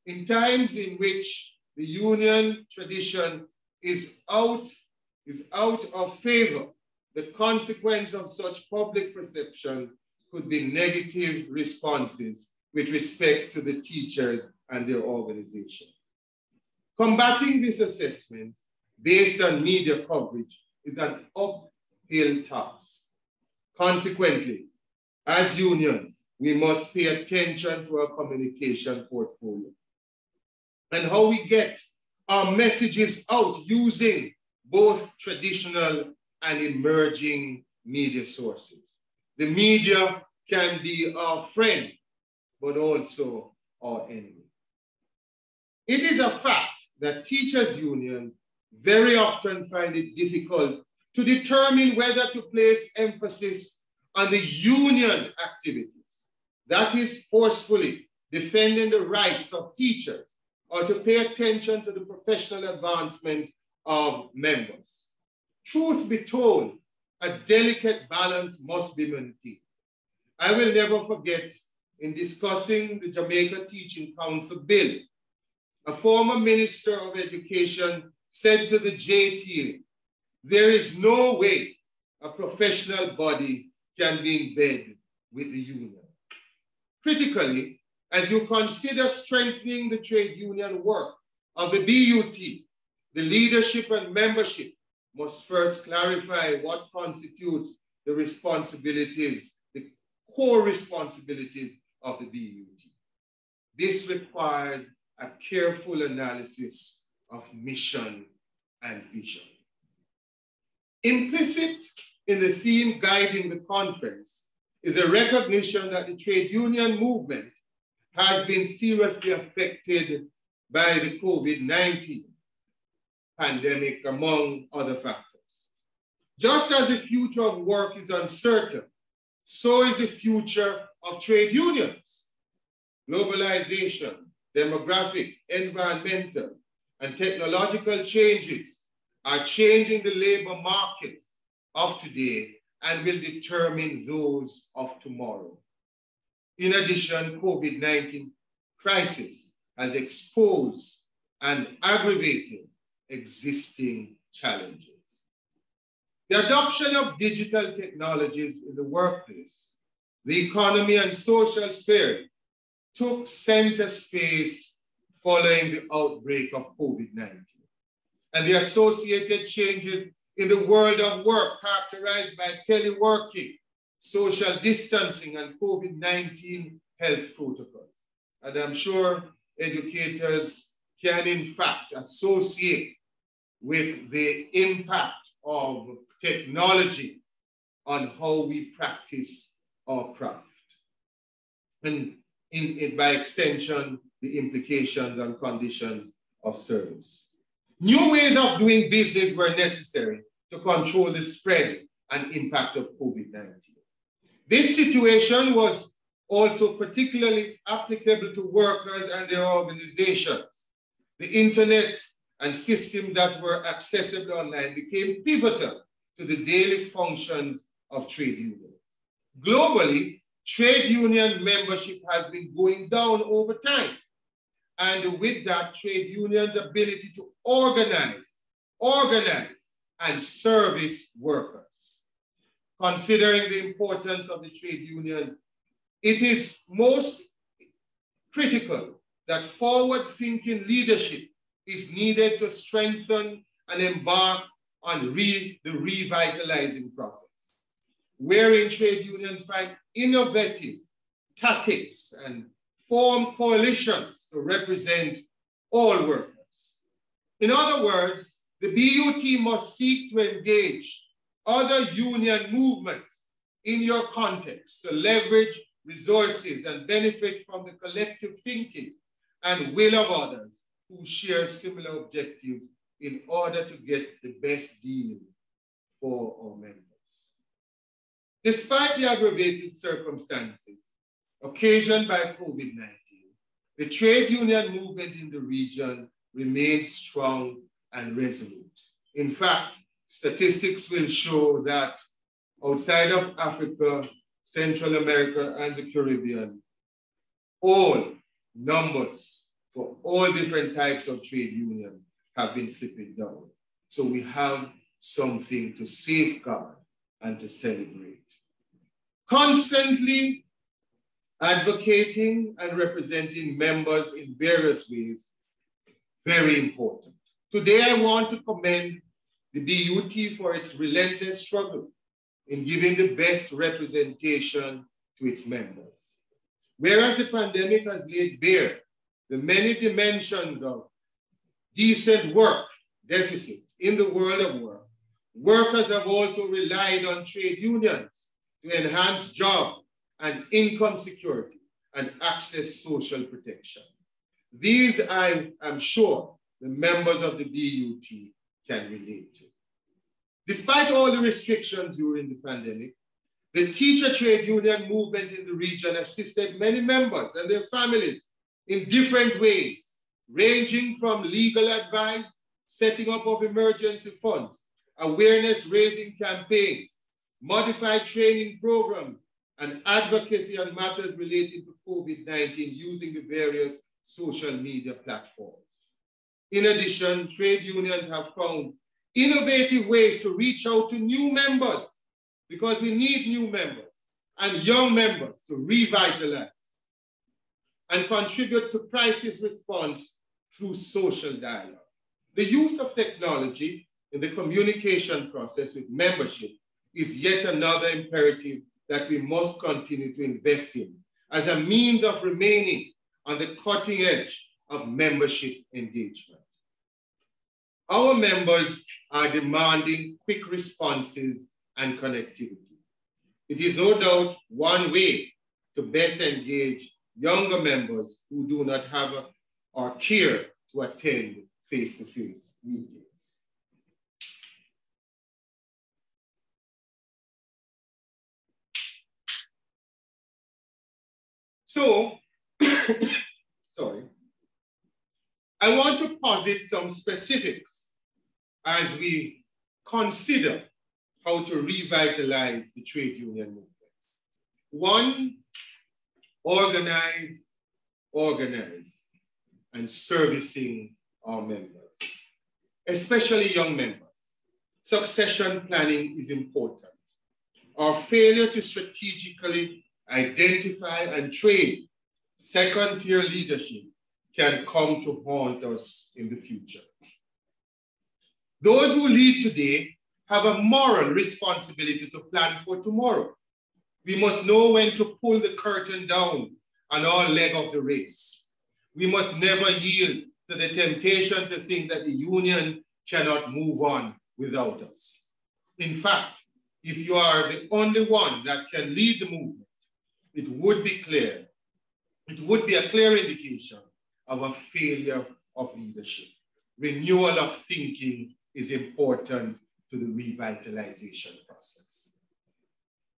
In times in which the union tradition is out of favor, the consequence of such public perception could be negative responses with respect to the teachers and their organization. Combating this assessment based on media coverage is an uphill task. Consequently, as unions, we must pay attention to our communication portfolio and how we get our messages out using both traditional and emerging media sources. The media can be our friend, but also our enemy. It is a fact that teachers' unions very often find it difficult to determine whether to place emphasis on the union activities, that is forcefully defending the rights of teachers, or to pay attention to the professional advancement of members. Truth be told, a delicate balance must be maintained. I will never forget, in discussing the Jamaica Teaching Council bill, a former Minister of Education said to the JTA, there is no way a professional body can be in bed with the union. Critically, as you consider strengthening the trade union work of the BUT, the leadership and membership must first clarify what constitutes the responsibilities, the core responsibilities of the BUT. This requires a careful analysis of mission and vision. Implicit in the theme guiding the conference is a recognition that the trade union movement has been seriously affected by the COVID-19 pandemic, among other factors. Just as the future of work is uncertain, so is the future of trade unions. Globalization, demographic, environmental, and technological changes are changing the labor markets of today and will determine those of tomorrow. In addition, COVID-19 crisis has exposed and aggravated existing challenges. The adoption of digital technologies in the workplace, the economy and social sphere took center space following the outbreak of COVID-19. And the associated changes in the world of work characterized by teleworking, social distancing, and COVID-19 health protocols. And I'm sure educators can in fact associate with the impact of technology on how we practice our craft. And by extension, the implications and conditions of service. New ways of doing business were necessary to control the spread and impact of COVID-19. This situation was also particularly applicable to workers and their organizations. The internet and systems that were accessible online became pivotal to the daily functions of trade unions. Globally, trade union membership has been going down over time. And with that, trade unions' ability to organize, and service workers. Considering the importance of the trade union, it is most critical that forward-thinking leadership is needed to strengthen and embark on the revitalizing process, wherein trade unions find innovative tactics and form coalitions to represent all workers. In other words, the BUT must seek to engage other union movements in your context to leverage resources and benefit from the collective thinking and will of others who share similar objectives in order to get the best deals for our members. Despite the aggravated circumstances occasioned by COVID-19, the trade union movement in the region remains strong and resolute. In fact, statistics will show that outside of Africa, Central America, and the Caribbean, all numbers for all different types of trade unions have been slipping down. So we have something to safeguard and to celebrate. Constantly advocating and representing members in various ways, very important. Today, I want to commend the BUT for its relentless struggle in giving the best representation to its members. Whereas the pandemic has laid bare the many dimensions of decent work deficit in the world of work, workers have also relied on trade unions to enhance job and income security and access social protection. These, I am sure, the members of the BUT can relate to. Despite all the restrictions during the pandemic, the teacher trade union movement in the region assisted many members and their families in different ways, ranging from legal advice, setting up of emergency funds, awareness-raising campaigns, modified training programs, and advocacy on matters related to COVID-19 using the various social media platforms. In addition, trade unions have found innovative ways to reach out to new members, because we need new members and young members to revitalize and contribute to crisis response through social dialogue. The use of technology in the communication process with membership is yet another imperative that we must continue to invest in as a means of remaining on the cutting edge of membership engagement. Our members are demanding quick responses and connectivity. It is no doubt one way to best engage younger members who do not have or care to attend face-to-face meetings. So, sorry, I want to posit some specifics as we consider how to revitalize the trade union movement. One, organize, and servicing our members, especially young members. Succession planning is important. Our failure to strategically identify and train second-tier leadership can come to haunt us in the future. Those who lead today have a moral responsibility to plan for tomorrow. We must know when to pull the curtain down on our leg of the race. We must never yield to the temptation to think that the union cannot move on without us. In fact, if you are the only one that can lead the movement, it would be a clear indication of a failure of leadership. Renewal of thinking is important to the revitalization process.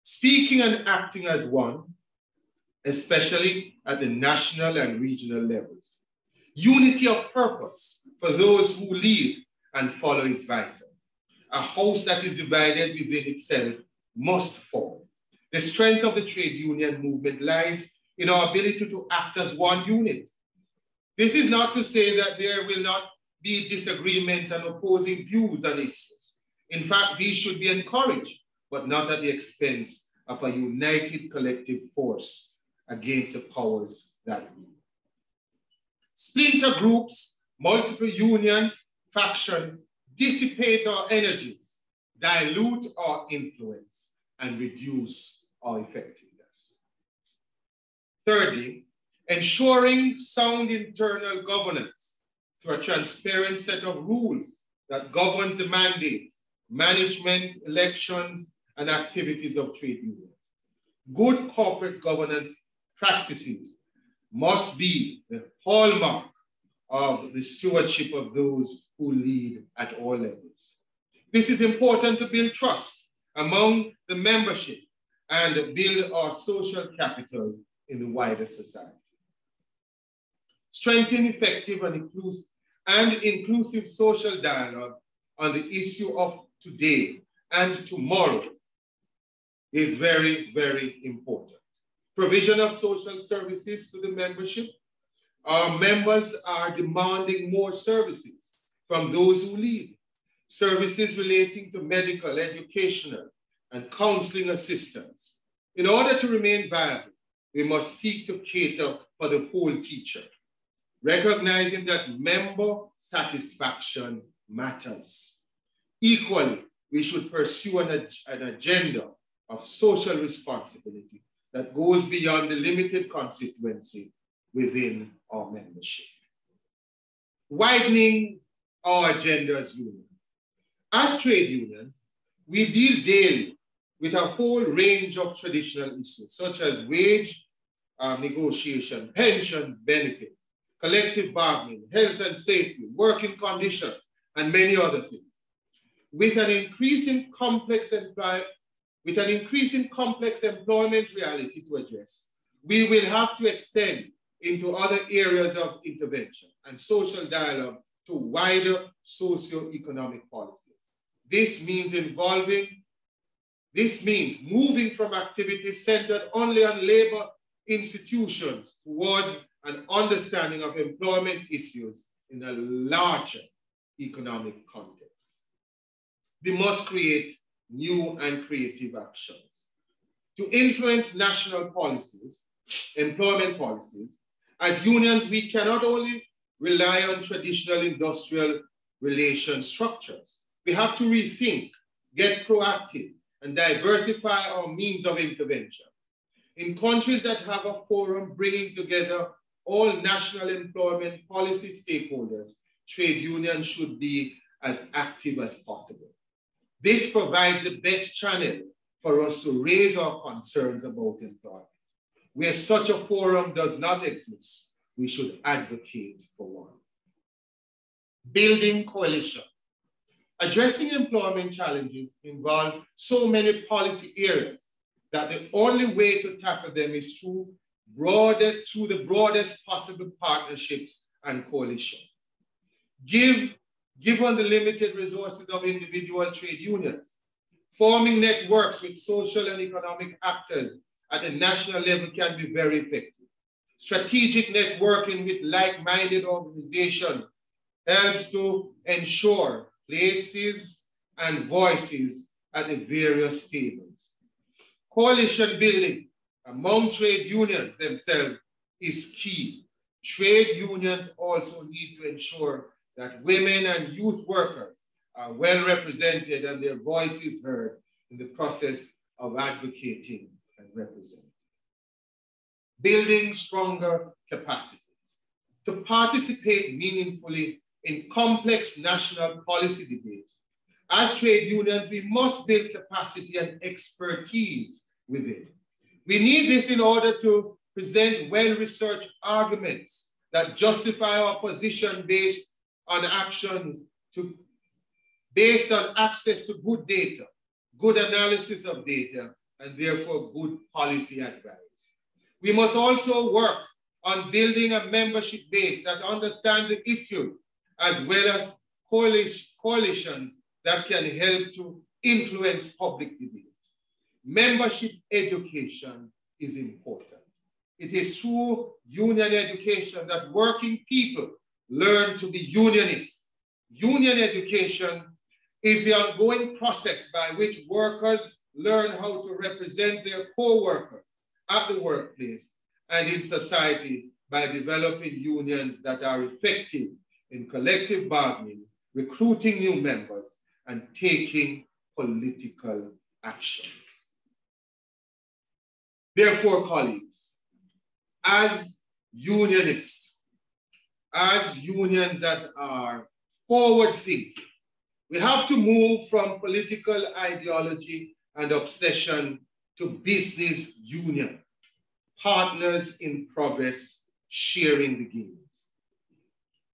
Speaking and acting as one, especially at the national and regional levels. Unity of purpose for those who lead and follow is vital. A house that is divided within itself must fall. The strength of the trade union movement lies in our ability to act as one unit. This is not to say that there will not be disagreements and opposing views on issues. In fact, these should be encouraged, but not at the expense of a united collective force against the powers that be. Splinter groups, multiple unions, factions dissipate our energies, dilute our influence, and reduce our effectiveness. Thirdly, ensuring sound internal governance through a transparent set of rules that governs the mandate, management, elections, and activities of trade unions. Good corporate governance practices must be the hallmark of the stewardship of those who lead at all levels. This is important to build trust among the membership and build our social capital in the wider society. Strengthen effective and inclusive social dialogue on the issue of today and tomorrow is very, very important. Provision of social services to the membership. Our members are demanding more services from those who lead. Services relating to medical, educational, and counseling assistance. In order to remain viable, we must seek to cater for the whole teacher, recognizing that member satisfaction matters. Equally, we should pursue an agenda of social responsibility that goes beyond the limited constituency within our membership. Widening our agenda as union. As trade unions, we deal daily with a whole range of traditional issues, such as wage negotiation, pension benefits, collective bargaining, health and safety, working conditions, and many other things. With an increasing complex employment reality to address, we will have to extend into other areas of intervention and social dialogue to wider socio-economic policies. This means moving from activities centered only on labor institutions towards an understanding of employment issues in a larger economic context. We must create new and creative actions. To influence national policies, employment policies, as unions, we cannot only rely on traditional industrial relation structures. We have to rethink, get proactive, and diversify our means of intervention. In countries that have a forum bringing together all national employment policy stakeholders, trade unions should be as active as possible. This provides the best channel for us to raise our concerns about employment. Where such a forum does not exist, we should advocate for one. Building coalition. Addressing employment challenges involves so many policy areas that the only way to tackle them is through the broadest possible partnerships and coalitions. Given the limited resources of individual trade unions, forming networks with social and economic actors at the national level can be very effective. Strategic networking with like-minded organizations helps to ensure places and voices at the various tables. Coalition building among trade unions themselves is key. Trade unions also need to ensure that women and youth workers are well represented and their voices heard in the process of advocating and representing. Building stronger capacities. To participate meaningfully in complex national policy debates, as trade unions, we must build capacity and expertise within. We need this in order to present well-researched arguments that justify our position based on access to good data, good analysis of data, and therefore good policy advice. We must also work on building a membership base that understands the issues as well as coalitions that can help to influence public debate. Membership education is important. It is through union education that working people learn to be unionists. Union education is the ongoing process by which workers learn how to represent their co-workers at the workplace and in society by developing unions that are effective in collective bargaining, recruiting new members, and taking political actions. Therefore, colleagues, as unionists, as unions that are forward-thinking, we have to move from political ideology and obsession to business union, partners in progress, sharing the gains.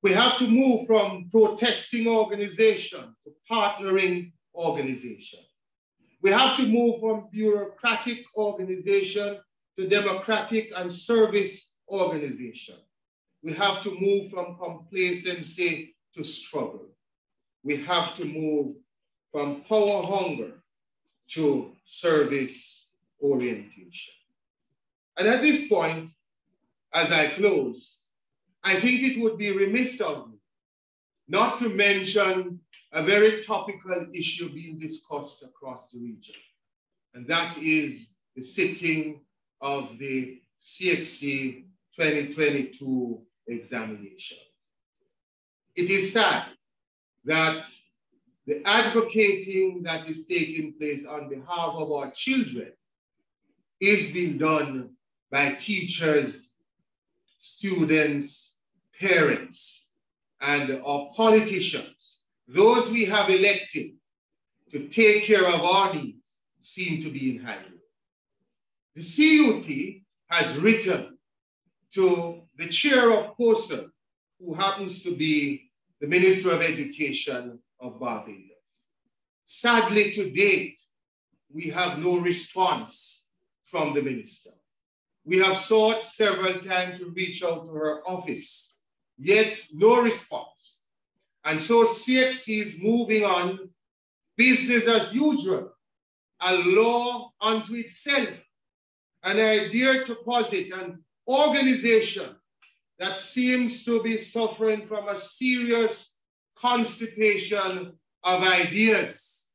We have to move from protesting organization to partnering organization. We have to move from bureaucratic organization to democratic and service organization. We have to move from complacency to struggle. We have to move from power hunger to service orientation. And at this point, as I close, I think it would be remiss of me not to mention a very topical issue being discussed across the region, and that is the sitting of the CXC 2022 examinations. It is sad that the advocating that is taking place on behalf of our children is being done by teachers, students, parents, and our politicians, those we have elected to take care of our needs seem to be in high demand. The CUT has written to the chair of COSA, who happens to be the Minister of Education of Barbados. Sadly, to date, we have no response from the minister. We have sought several times to reach out to her office, yet no response. And so CXC is moving on, business as usual, a law unto itself. And I dare to posit an organization that seems to be suffering from a serious constipation of ideas.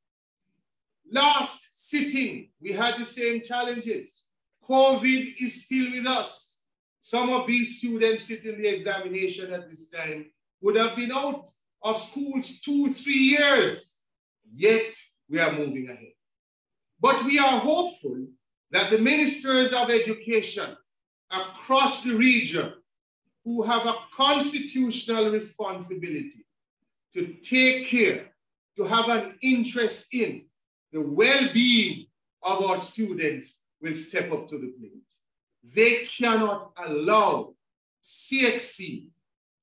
Last sitting, we had the same challenges. COVID is still with us. Some of these students sitting the examination at this time would have been out of schools 2-3 years, yet we are moving ahead. But we are hopeful that the ministers of education across the region who have a constitutional responsibility to take care, to have an interest in the well-being of our students will step up to the plate. They cannot allow CXC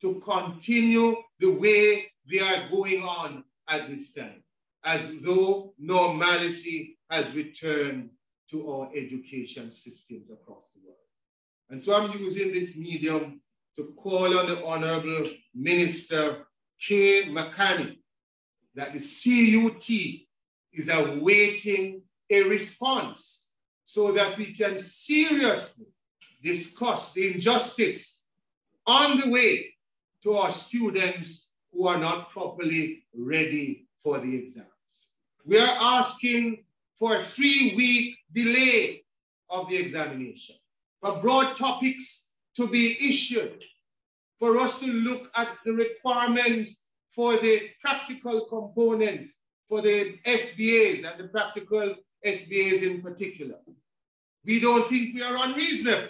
to continue the way they are going on at this time, as though normalcy has returned to our education systems across the world. And so I'm using this medium to call on the Honorable Minister K. McCanny that the CUT is awaiting a response so that we can seriously discuss the injustice on the way to our students who are not properly ready for the exams. We are asking for a 3-week delay of the examination, for broad topics to be issued, for us to look at the requirements for the practical component, for the SBAs and the practical SBAs in particular. We don't think we are unreasonable,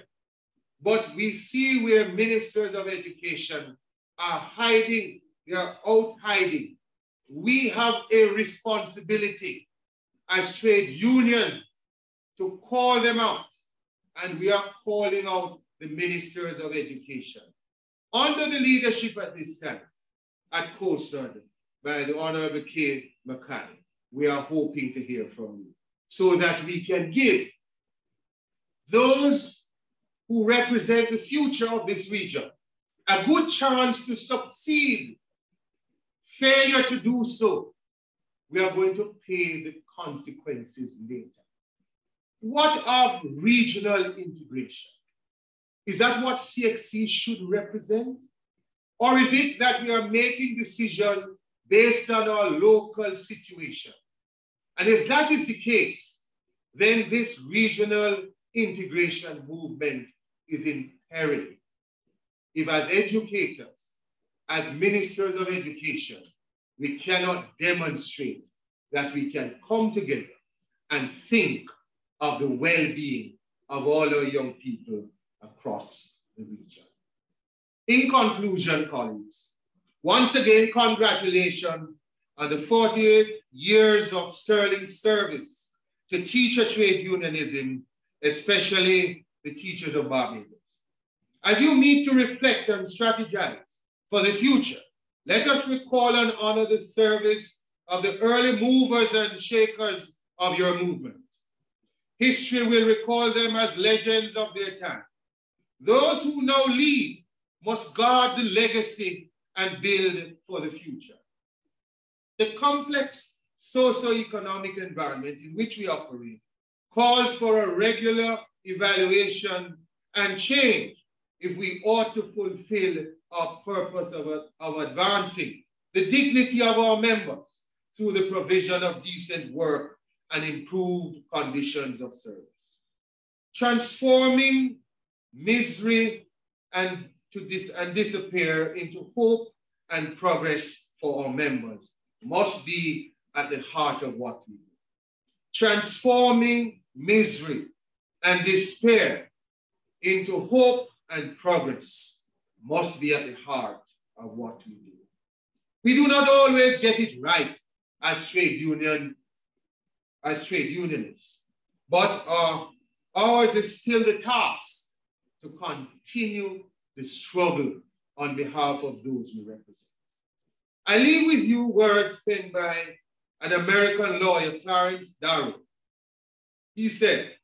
but we see where ministers of education are hiding, they are out hiding. We have a responsibility as trade union to call them out, and we are calling out the ministers of education. Under the leadership at this time, at COSUD, by the Honorable K. McCanny, we are hoping to hear from you so that we can give those who represent the future of this region a good chance to succeed. Failure to do so, we are going to pay the consequences later. What of regional integration? Is that what CXC should represent? Or is it that we are making decisions based on our local situation? And if that is the case, then this regional integration movement is in peril. If as educators, as ministers of education, we cannot demonstrate that we can come together and think of the well-being of all our young people across the region. In conclusion, colleagues, once again, congratulations on the 48 years of sterling service to teacher trade unionism, especially the teachers of Barbados. As you meet to reflect and strategize for the future, let us recall and honor the service of the early movers and shakers of your movement. History will recall them as legends of their time. Those who now lead must guard the legacy and build for the future. The complex socio-economic environment in which we operate calls for a regular evaluation and change if we ought to fulfill our purpose of advancing the dignity of our members through the provision of decent work and improved conditions of service. Transforming misery and disappear into hope and progress for our members must be at the heart of what we do. Transforming misery and despair into hope and progress must be at the heart of what we do. We do not always get it right as trade union as trade unionists. But ours is still the task to continue the struggle on behalf of those we represent. I leave with you words penned by an American lawyer, Clarence Darrow. He said,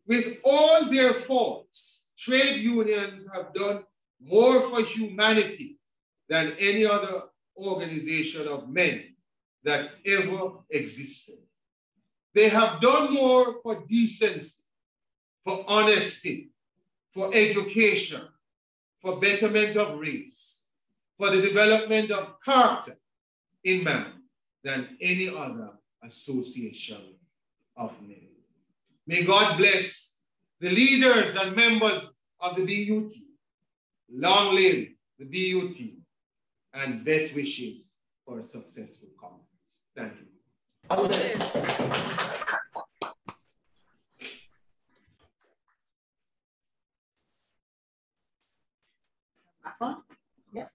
with all their faults, trade unions have done more for humanity than any other organization of men that ever existed. They have done more for decency, for honesty, for education, for betterment of race, for the development of character in man than any other association of men. May God bless the leaders and members of the BUT. Long live the BUT, and best wishes for a successful conference. Thank you. Yeah.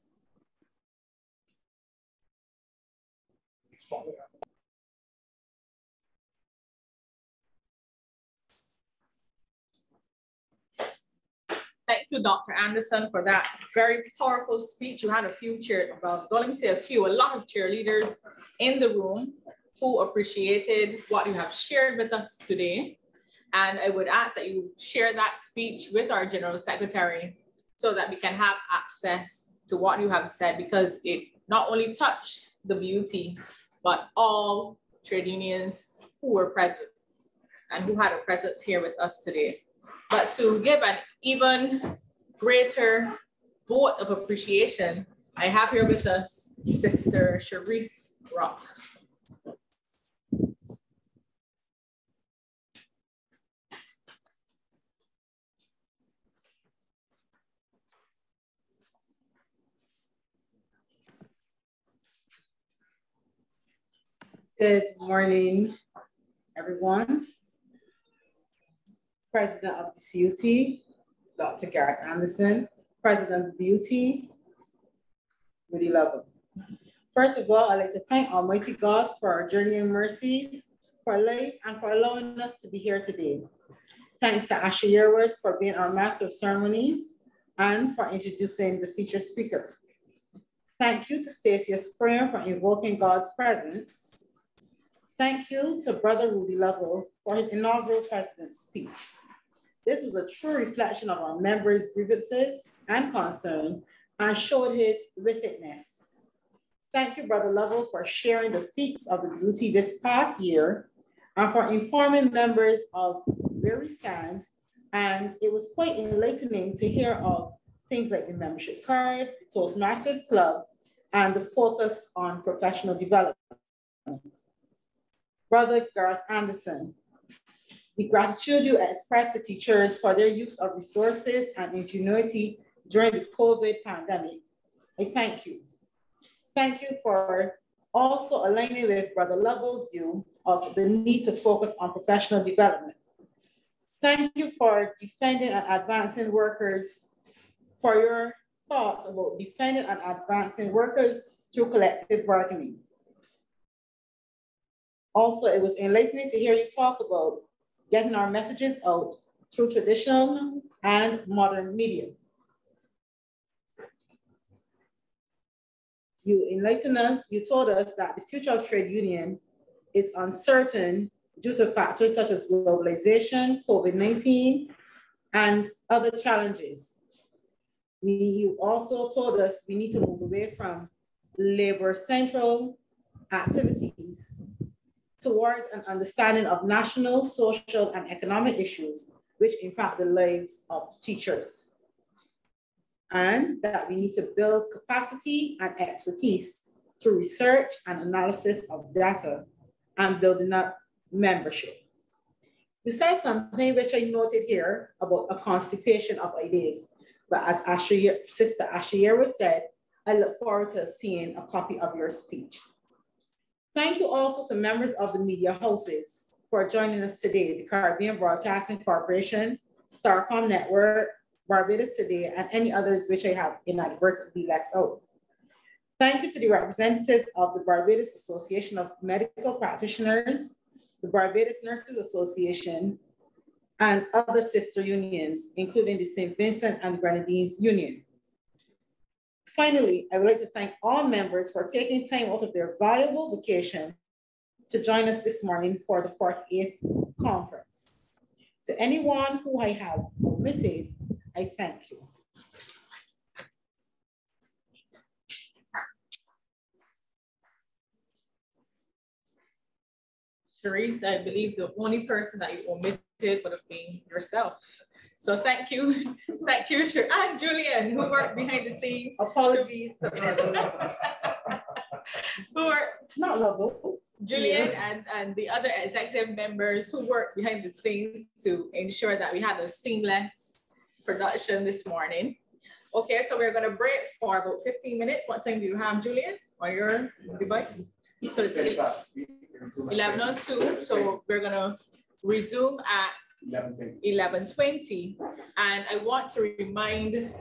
Thank you, Dr. Anderson, for that very powerful speech. You had a few a lot of cheerleaders in the room who appreciated what you have shared with us today. And I would ask that you share that speech with our General Secretary so that we can have access to what you have said, because it not only touched the BUT, but all trade unions who were present and who had a presence here with us today. But to give an even greater vote of appreciation, I have here with us Sister Sharice Rock. Good morning, everyone. President of the CUT, Dr. Garth Anderson, President of the BUT, Rudy Lovell. First of all, I'd like to thank Almighty God for our journey and mercies, for life, and for allowing us to be here today. Thanks to Asha Yearwood for being our Master of Ceremonies and for introducing the featured speaker. Thank you to Stacia Springer for invoking God's presence. Thank you to Brother Rudy Lovell for his inaugural president's speech. This was a true reflection of our members' grievances and concern and showed his wittiness. Thank you, Brother Lovell, for sharing the feats of the BUT this past year and for informing members of where we stand. And it was quite enlightening to hear of things like the membership card, the Toastmasters Club, and the focus on professional development. Brother Garth Anderson, the gratitude you express to teachers for their use of resources and ingenuity during the COVID pandemic, I thank you. Thank you for also aligning with Brother Lovell's view of the need to focus on professional development. Thank you for defending and advancing workers, for your thoughts about defending and advancing workers through collective bargaining. Also, it was enlightening to hear you talk about getting our messages out through traditional and modern media. You enlightened us, you told us that the future of trade union is uncertain due to factors such as globalization, COVID-19, and other challenges. You also told us we need to move away from labor central activities towards an understanding of national, social, and economic issues which impact the lives of teachers. And that we need to build capacity and expertise through research and analysis of data and building up membership. You said something which I noted here about a constipation of ideas, but as Sister Asha said, I look forward to seeing a copy of your speech. Thank you also to members of the media houses for joining us today, the Caribbean Broadcasting Corporation, Starcom Network, Barbados Today, and any others which I have inadvertently left out. Thank you to the representatives of the Barbados Association of Medical Practitioners, the Barbados Nurses Association, and other sister unions, including the St. Vincent and Grenadines Union. Finally, I would like to thank all members for taking time out of their valuable vacation to join us this morning for the 48th conference. To anyone who I have omitted, I thank you. Sharice, I believe the only person that you omitted would have been yourself. So thank you. Thank you, Sharice. And Julian, who worked behind the scenes. Apologies to who were not Lovell. Julian and the other executive members who worked behind the scenes to ensure that we had a seamless production this morning. Okay, so we're gonna break for about 15 minutes. What time do you have, Julian, on your device? So it's 11:02, so we're gonna resume at 11:20. And I want to remind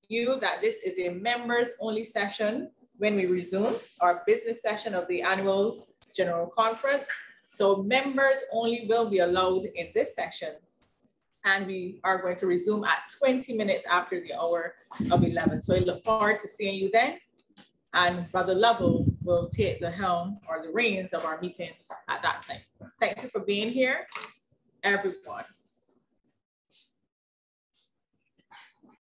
you that this is a members only session when we resume our business session of the annual general conference. So members only will be allowed in this session. And we are going to resume at 20 minutes after the hour of 11. So I look forward to seeing you then. And Brother Lovell will take the helm or the reins of our meeting at that time. Thank you for being here, everyone.